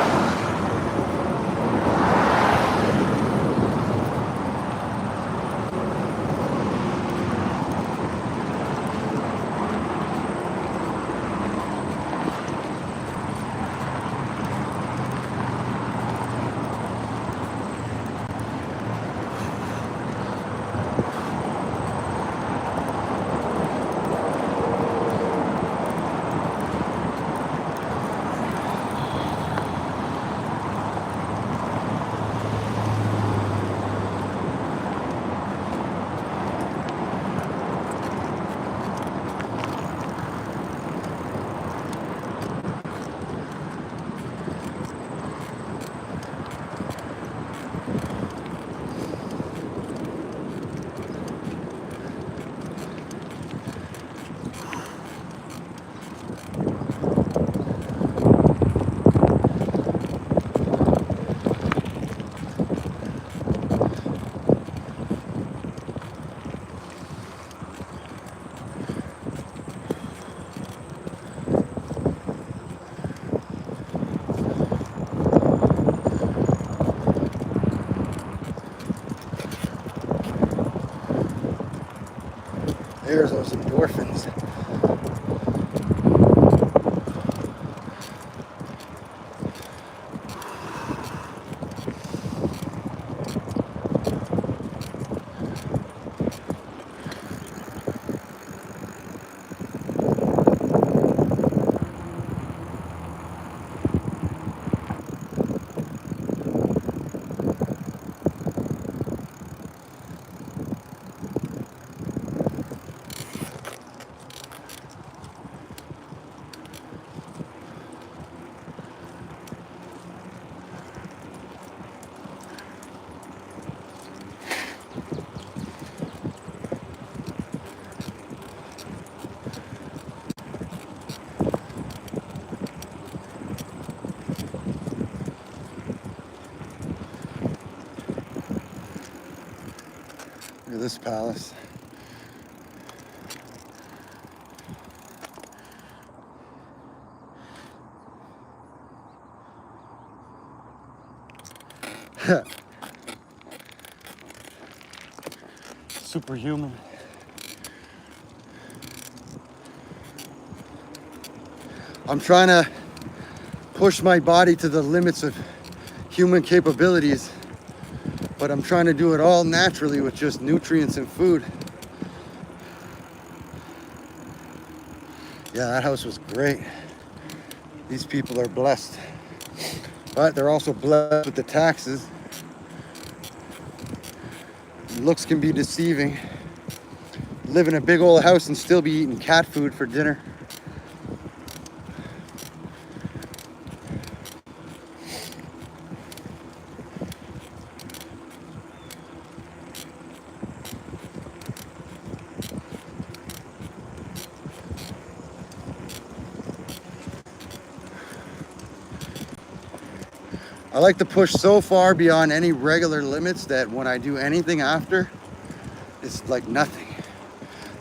There's those endorphins. Look at this palace. Superhuman. I'm trying to push my body to the limits of human capabilities, but I'm trying to do it all naturally with just nutrients and food. Yeah, that house was great. These people are blessed, but they're also blessed with the taxes. Looks can be deceiving. Live in a big old house and still be eating cat food for dinner. I like to push so far beyond any regular limits that when I do anything after, it's like nothing.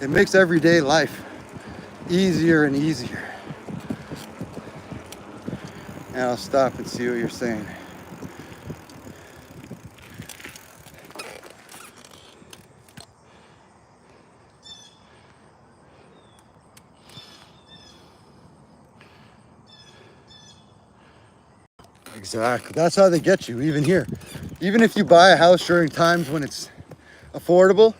It makes everyday life easier and easier. And I'll stop and see what you're saying. Exactly. That's how they get you, even here. Even if you buy a house during times when it's affordable,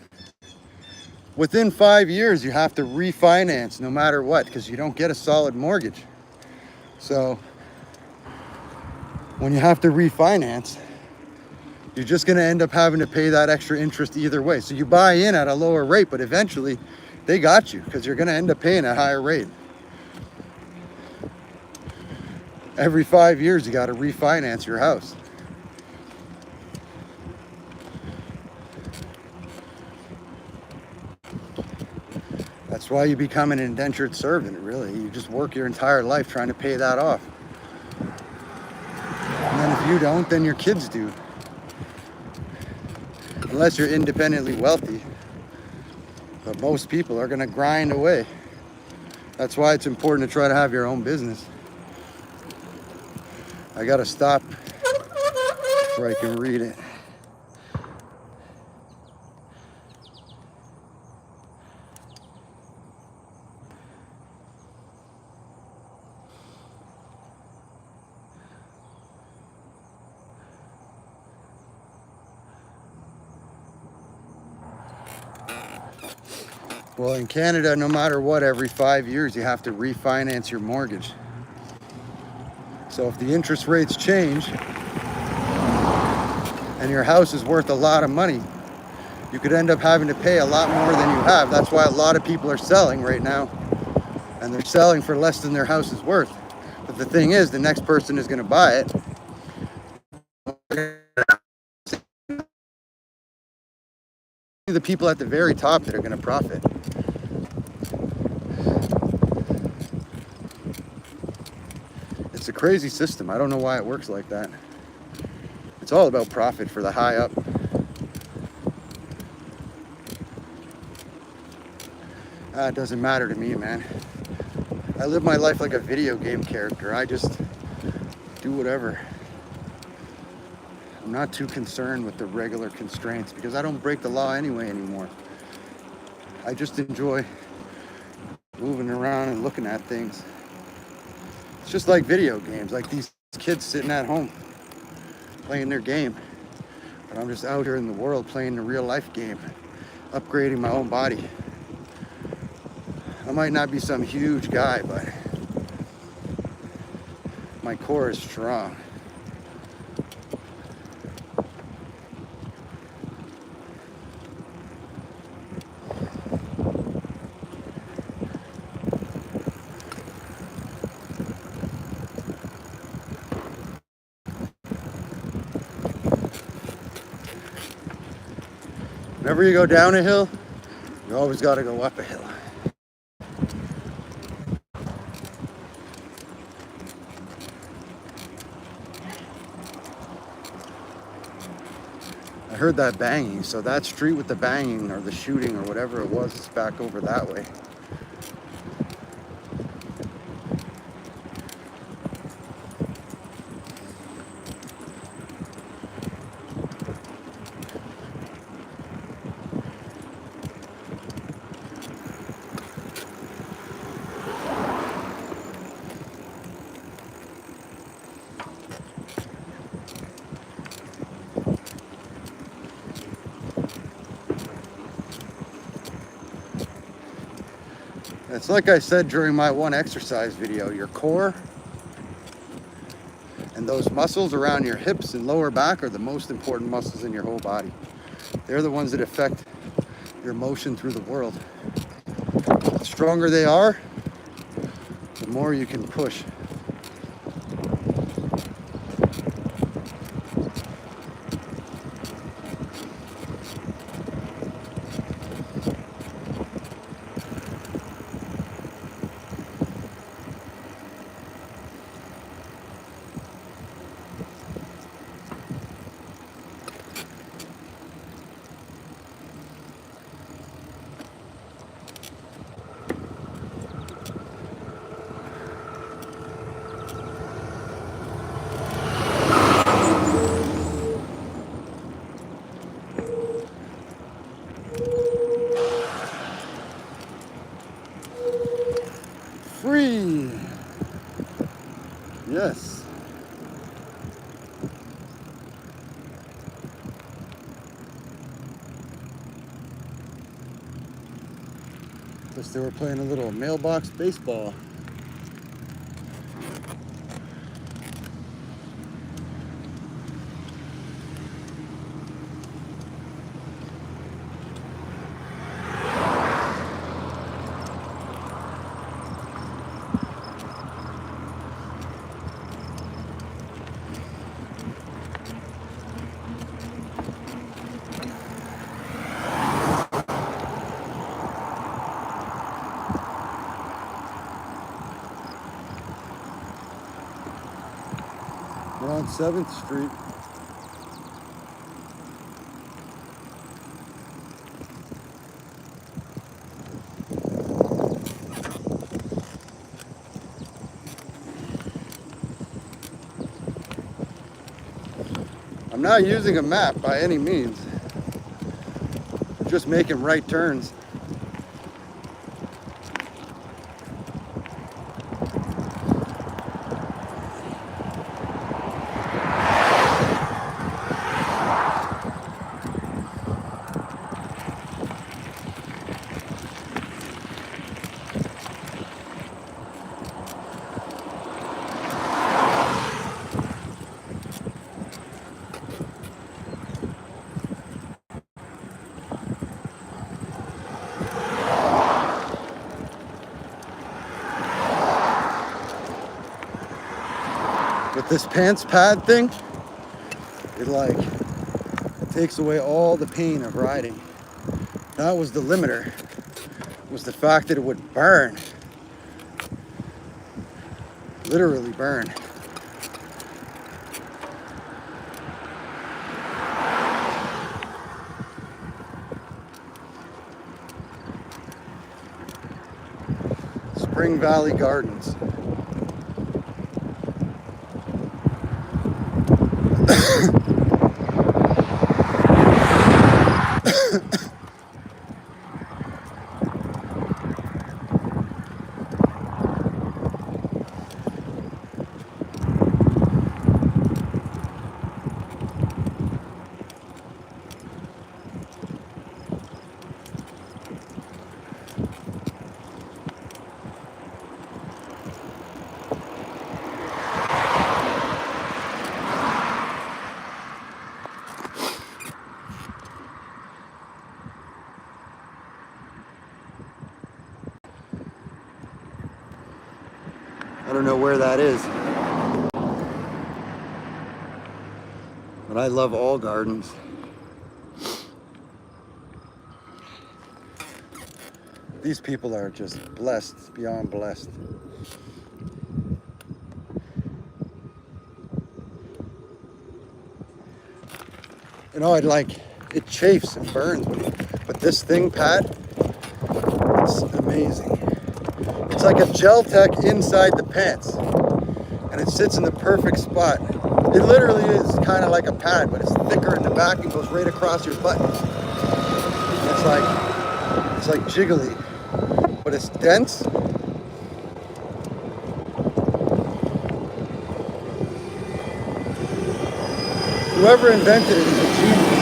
within 5 years, you have to refinance no matter what, because you don't get a solid mortgage. So when you have to refinance, you're just going to end up having to pay that extra interest either way. So you buy in at a lower rate, but eventually they got you because you're going to end up paying a higher rate. Every 5 years, you got to refinance your house. That's why you become an indentured servant, really. You just work your entire life trying to pay that off. And then if you don't, then your kids do. Unless you're independently wealthy. But most people are going to grind away. That's why it's important to try to have your own business. I gotta stop before I can read it. Well, in Canada, no matter what, every 5 years you have to refinance your mortgage. So if the interest rates change and your house is worth a lot of money, you could end up having to pay a lot more than you have. That's why a lot of people are selling right now, and they're selling for less than their house is worth. But the thing is, the next person is going to buy it. The people at the very top that are going to profit. It's a crazy system. I don't know why it works like that. It's all about profit for the high up. It doesn't matter to me, man. I live my life like a video game character. I just do whatever. I'm not too concerned with the regular constraints because I don't break the law anyway anymore. I just enjoy moving around and looking at things. It's just like video games, like these kids sitting at home playing their game. But I'm just out here in the world playing the real life game, upgrading my own body. I might not be some huge guy, but my core is strong. Whenever you go down a hill, you always got to go up a hill. I heard that banging, so that street with the banging or the shooting or whatever it was is back over that way. It's like I said during my one exercise video, your core and those muscles around your hips and lower back are the most important muscles in your whole body. They're the ones that affect your motion through the world. The stronger they are, the more you can push. Free. Yes. Guess they were playing a little mailbox baseball. We're on 7th Street. I'm not using a map by any means. I'm just making right turns. With this pants pad thing, it takes away all the pain of riding. That was the limiter, was the fact that it would burn. Literally burn. Spring Valley Gardens. I don't know where that is, but I love all gardens. These people are just blessed, beyond blessed. You know, it chafes and burns, but this thing, Pat, it's amazing. It's like a gel tech inside the pants, and it sits in the perfect spot. It literally is kind of like a pad, but it's thicker in the back and goes right across your buttons. It's like jiggly, but it's dense. Whoever invented it is a genius.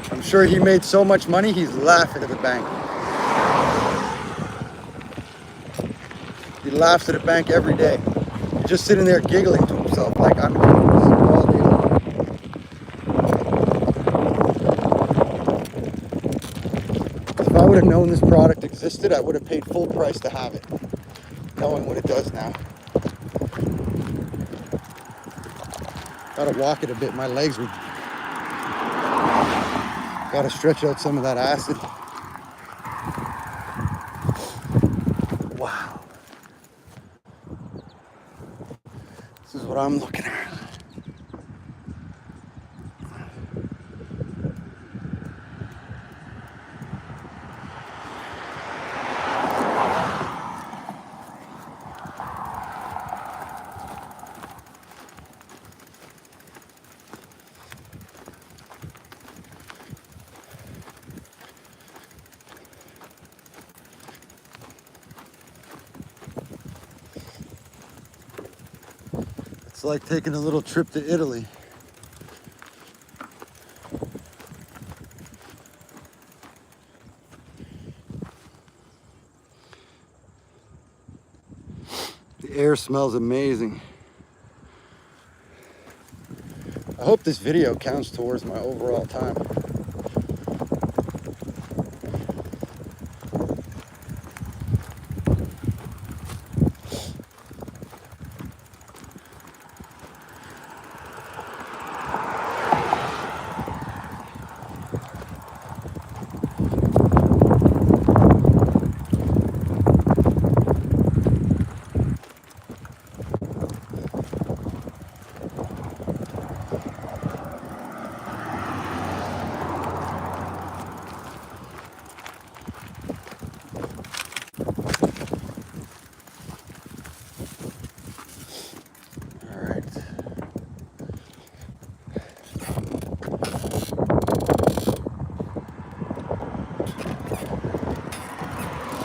I'm sure he made so much money, he's laughing at the bank. He laughs at the bank every day. He's just sitting there giggling to himself like, I'm doing this all day long. If I would have known this product existed, I would have paid full price to have it, knowing what it does now. Gotta walk it a bit. My legs would... Gotta stretch out some of that acid. Wow. This is what I'm looking at. It's like taking a little trip to Italy. The air smells amazing. I hope this video counts towards my overall time.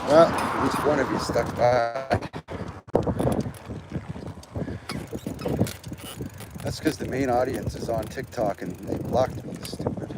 Well, at least one of you stuck by. That's because the main audience is on TikTok and they blocked me. Stupid.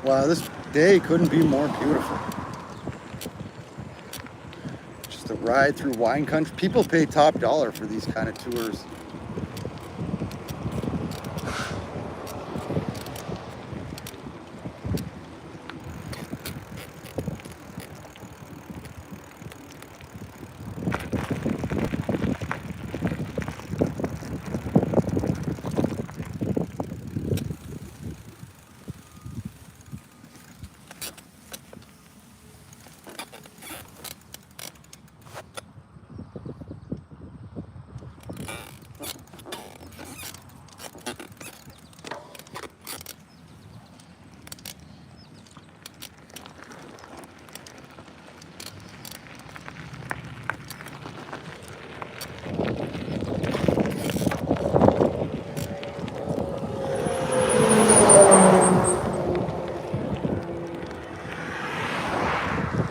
Wow, this day couldn't be more beautiful. Just a ride through wine country. People pay top dollar for these kind of tours.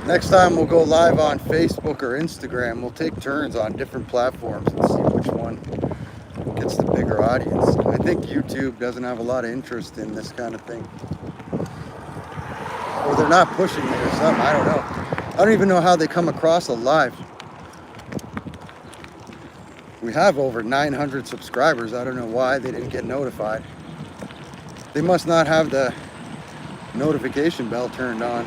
Next time we'll go live on Facebook or Instagram. We'll take turns on different platforms and see which one gets the bigger audience. I think YouTube doesn't have a lot of interest in this kind of thing. Or they're not pushing it or something, I don't know. I don't even know how they come across a live. We have over 900 subscribers. I don't know why they didn't get notified. They must not have the notification bell turned on.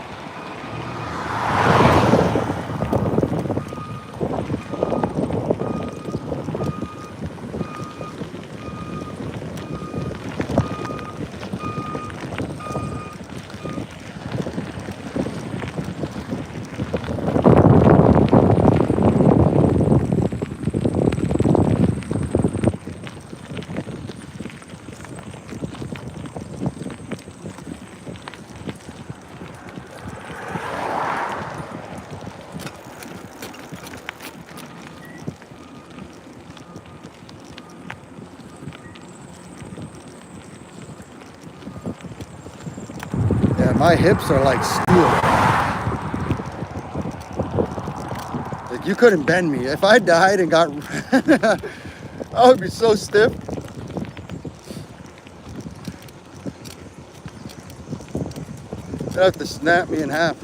Yeah, my hips are like steel. Like you couldn't bend me. If I died and got, I would be so stiff. You'd have to snap me in half.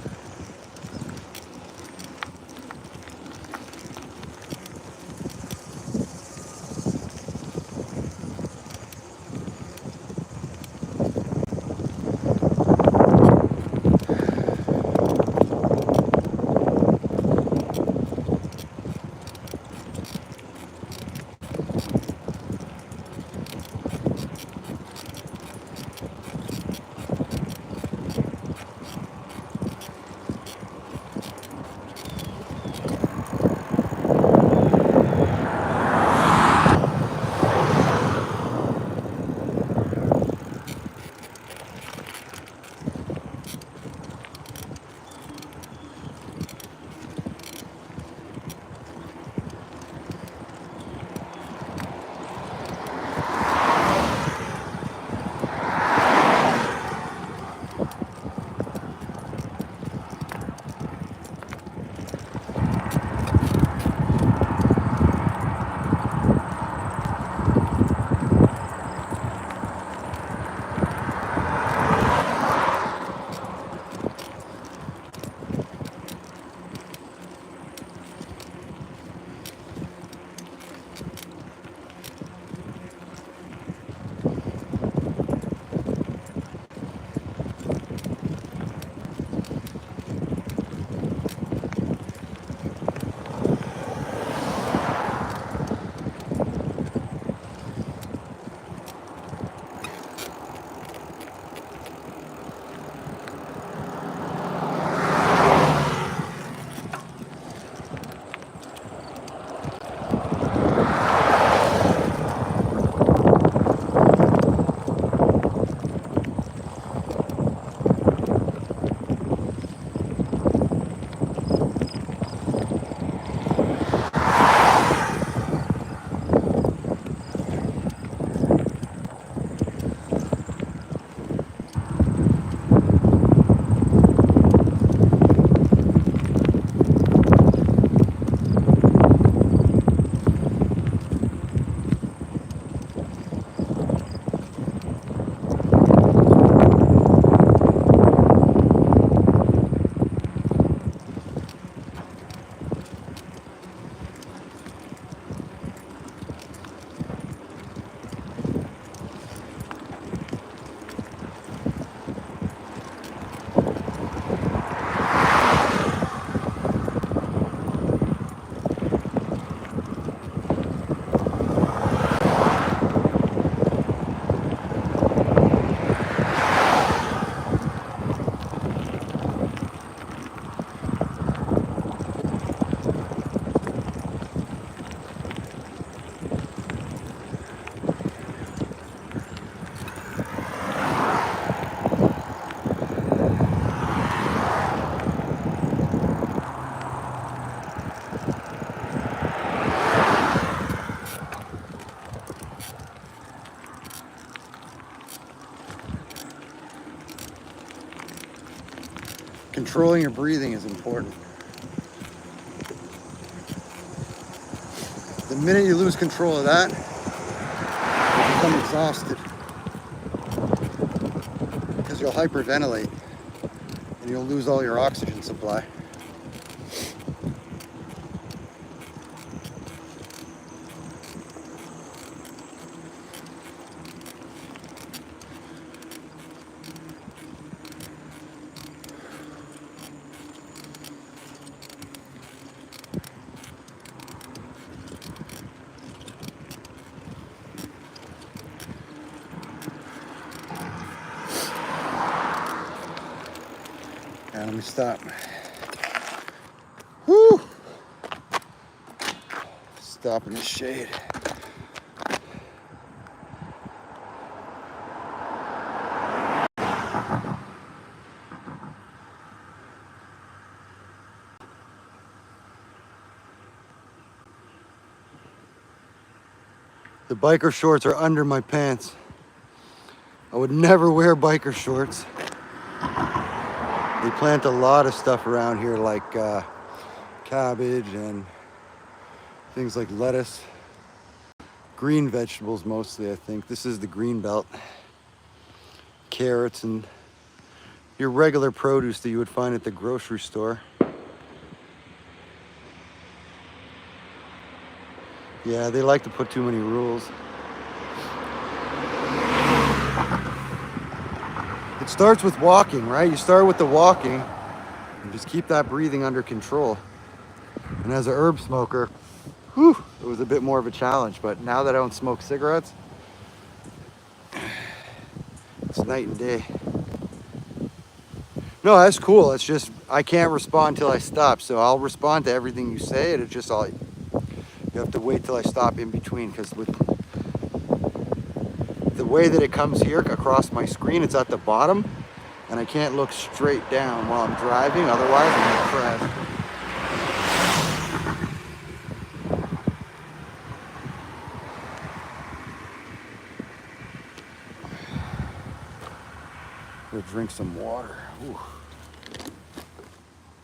Controlling your breathing is important. The minute you lose control of that, you become exhausted because you'll hyperventilate and you'll lose all your oxygen supply. Now let me stop. Woo! Stop in the shade. The biker shorts are under my pants. I would never wear biker shorts. They plant a lot of stuff around here like cabbage and things like lettuce. Green vegetables mostly, I think. This is the green belt. Carrots and your regular produce that you would find at the grocery store. Yeah, they like to put too many rules. It starts with walking, right? You start with the walking and just keep that breathing under control. And as a herb smoker, whew, it was a bit more of a challenge, but now that I don't smoke cigarettes, it's night and day. No, that's cool. It's just, I can't respond till I stop. So I'll respond to everything you say. And it's just all, you have to wait till I stop in between, because with the way that it comes here across my screen, it's at the bottom and I can't look straight down while I'm driving. Otherwise I'm gonna crash. We'll drink some water. Ooh.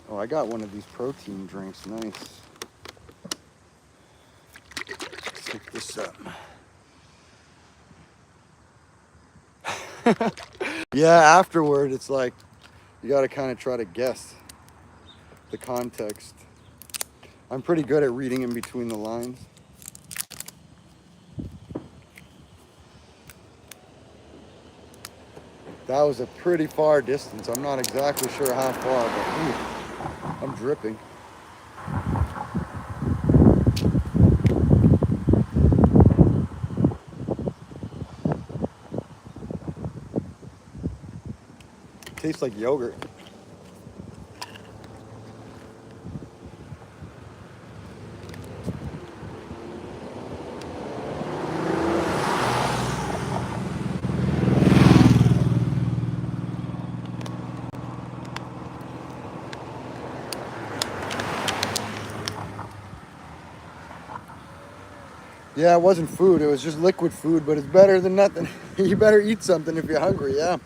Oh, I got one of these protein drinks. Nice. Let's pick this up. Yeah, afterward, it's like you got to kind of try to guess the context. I'm pretty good at reading in between the lines. That was a pretty far distance. I'm not exactly sure how far, but ooh, I'm dripping. Tastes like yogurt. Yeah, it wasn't food. It was just liquid food, but it's better than nothing. You better eat something if you're hungry, yeah.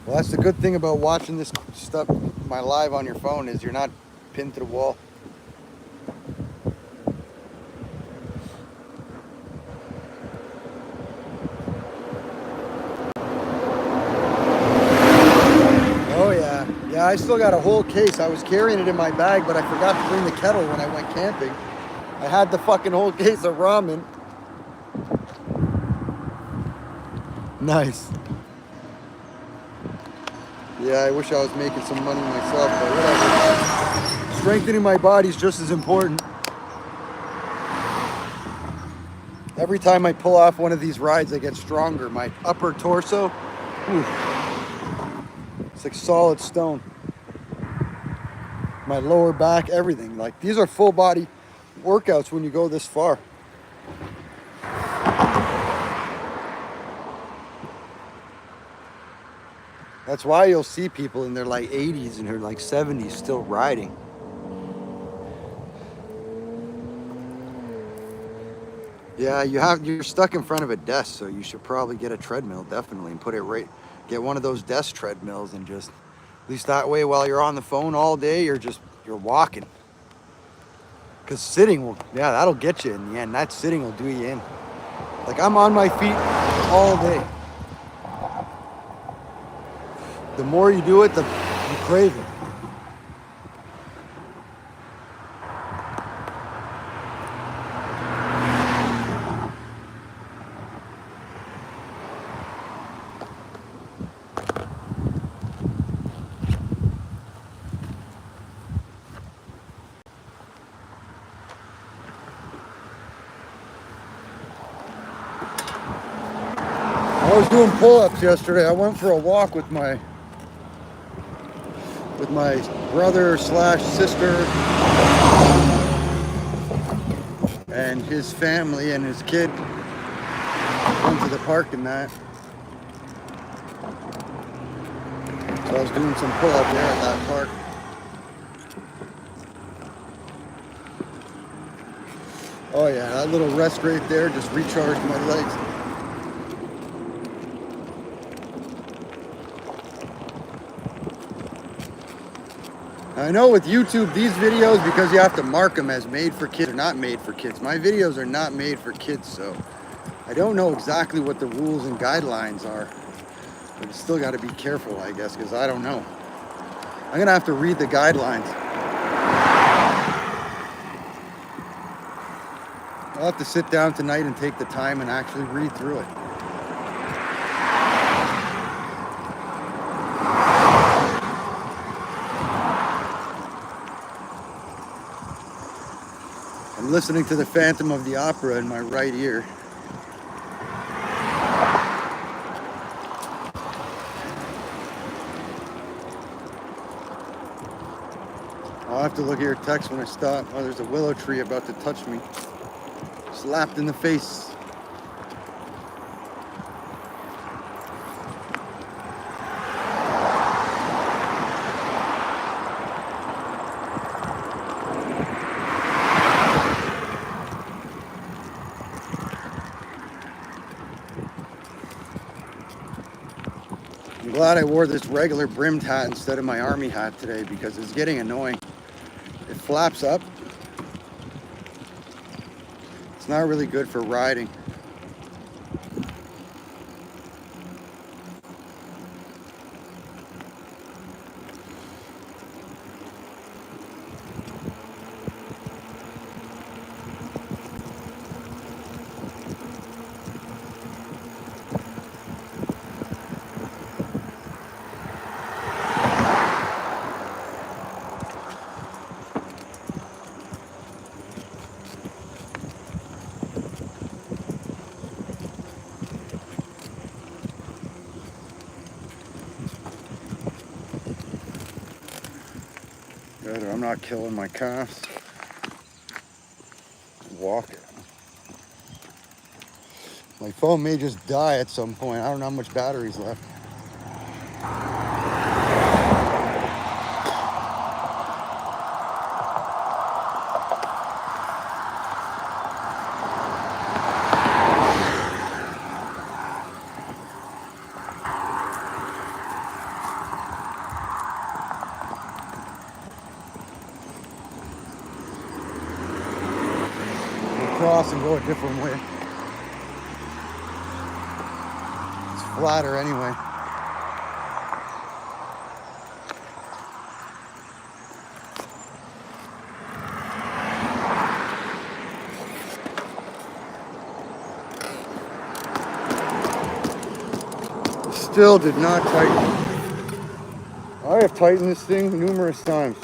Well, that's the good thing about watching this stuff, my live on your phone, is you're not pinned to the wall. Oh yeah, yeah, I still got a whole case. I was carrying it in my bag, but I forgot to bring the kettle when I went camping. I had the fucking whole case of ramen. Nice. Yeah, I wish I was making some money myself, but whatever. Strengthening my body is just as important. Every time I pull off one of these rides, I get stronger. My upper torso, whew, it's like solid stone. My lower back, everything. Like, these are full body workouts when you go this far. That's why you'll see people in their like 80s and their like 70s still riding. Yeah, you're stuck in front of a desk, so you should probably get a treadmill, definitely, and put it right Get one of those desk treadmills and just, at least that way while you're on the phone all day, you're walking. Because sitting will, yeah, that'll get you in the end. That sitting will do you in. Like, I'm on my feet all day. The more you do it, the you crave it. I was doing pull-ups yesterday. I went for a walk with my brother slash sister and his family and his kid. Went to the park and that. So I was doing some pull-up there at that park. Oh yeah, that little rest right there just recharged my legs. I know with YouTube, these videos, because you have to mark them as made for kids or not made for kids. My videos are not made for kids, so I don't know exactly what the rules and guidelines are. But you still got to be careful, I guess, because I don't know. I'm going to have to read the guidelines. I'll have to sit down tonight and take the time and actually read through it. I'm listening to the Phantom of the Opera in my right ear. I'll have to look at your text when I stop. Oh, there's a willow tree about to touch me. Slapped in the face. I'm glad I wore this regular brimmed hat instead of my army hat today because it's getting annoying. It flaps up. It's not really good for riding. Good, I'm not killing my calves. Walk it. My phone may just die at some point. I don't know how much battery's left. Cross and go a different way. It's flatter anyway. Still did not tighten. I have tightened this thing numerous times.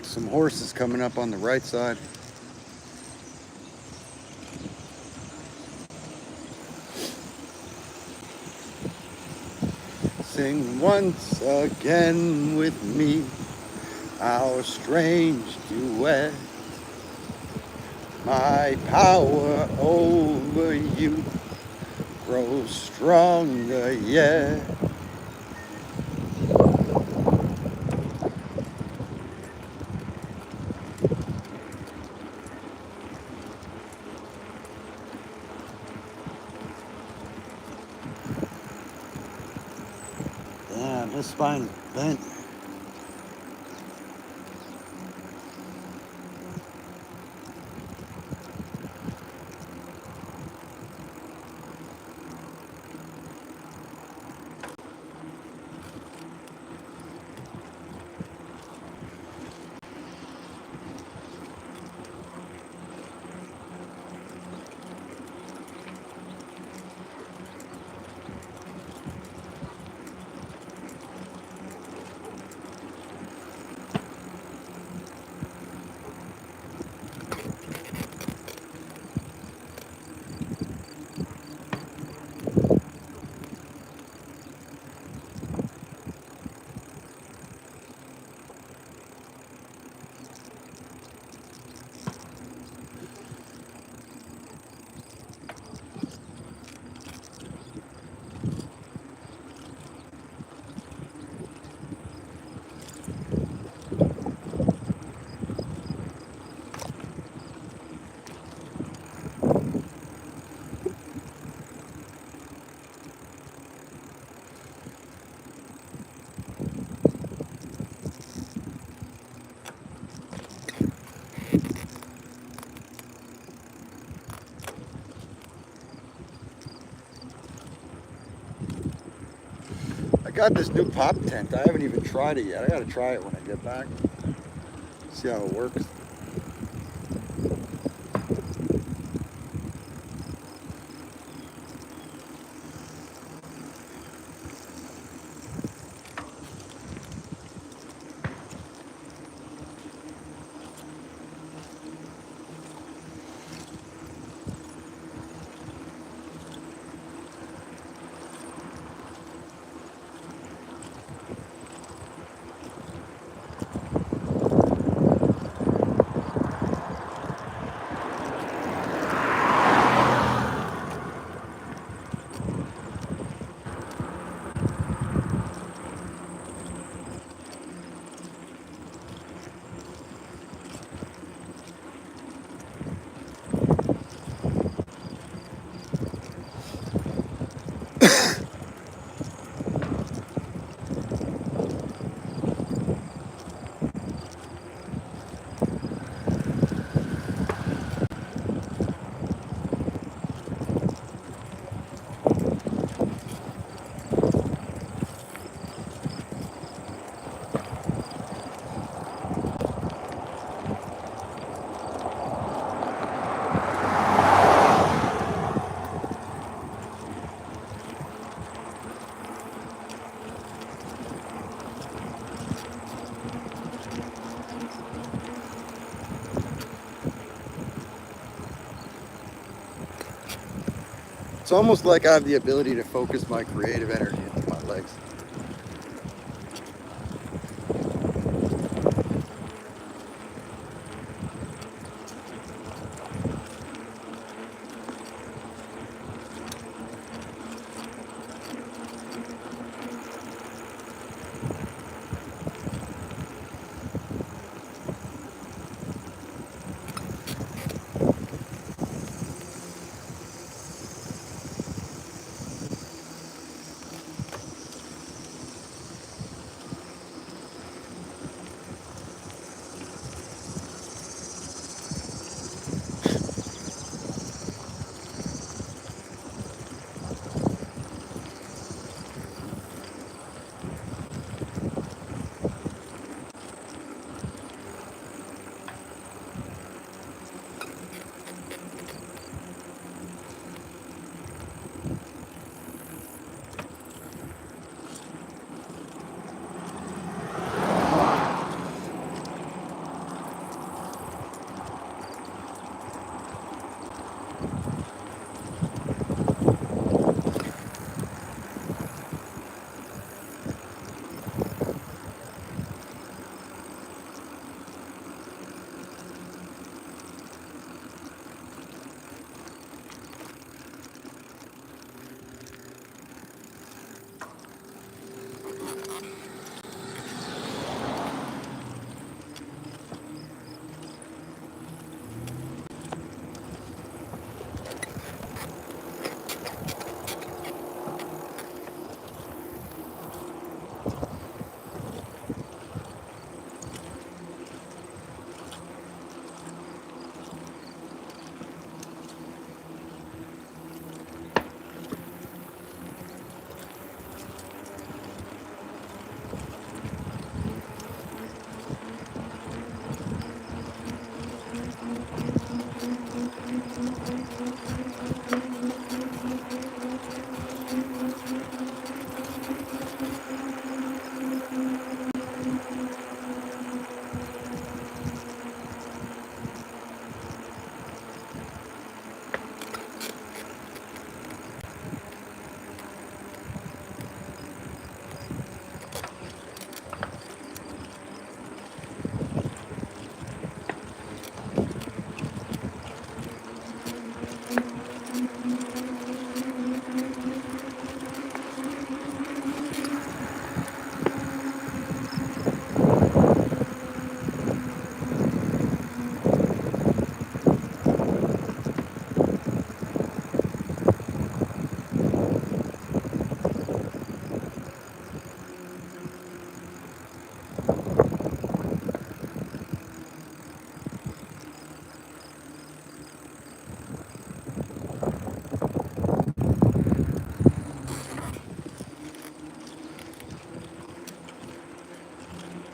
Some horses coming up on the right side. Sing once again with me our strange duet. My power over you grows stronger, yeah. Damn, his spine is bent. I got this new pop tent. I haven't even tried it yet. I gotta try it when I get back. See how it works. It's almost like I have the ability to focus my creative energy into my legs.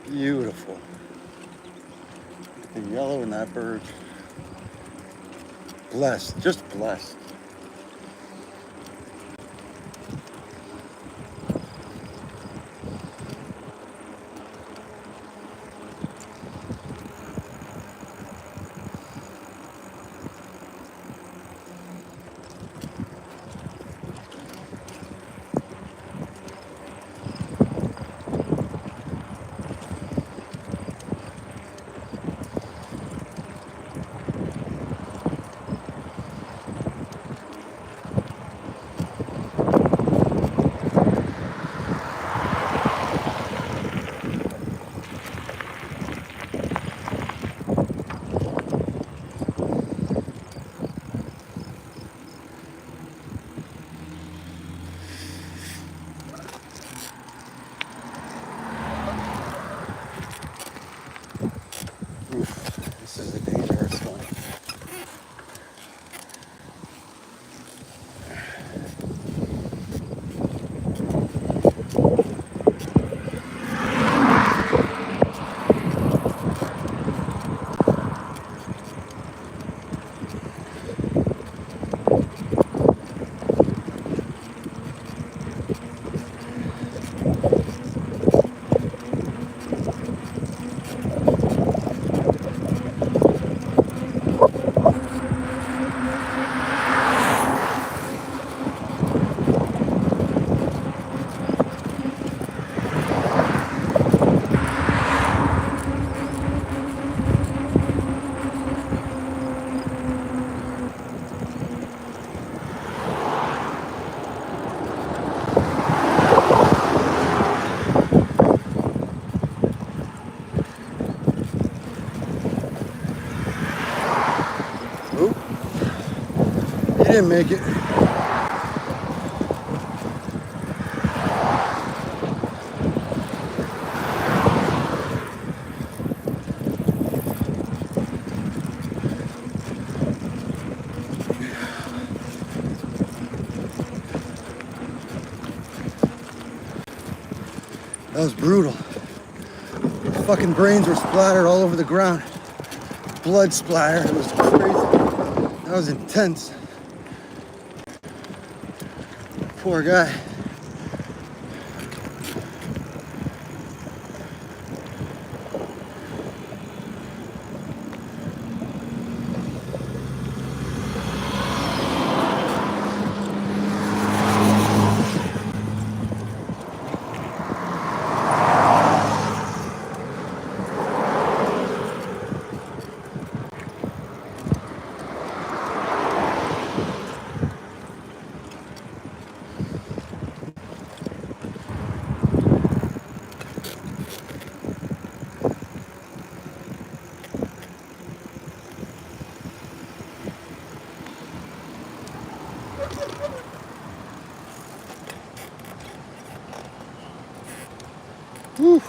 Beautiful. The yellow in that bird. Blessed, just blessed. Oof, this is a dangerous one. Oop, he didn't make it. That was brutal. Fucking brains were splattered all over the ground. Blood splatter. It was crazy. That was intense. Poor guy. Whew.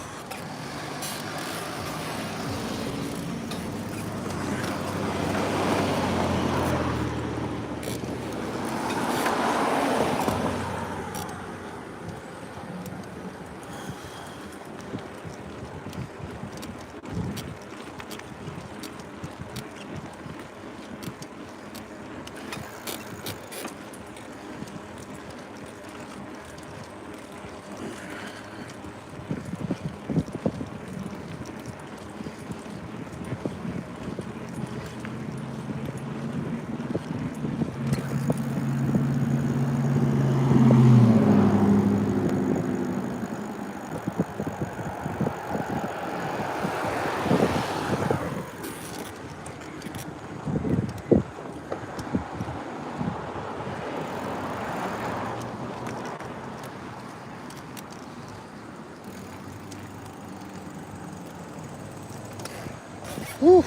Whew.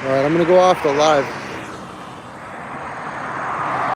All right, I'm gonna go off the live.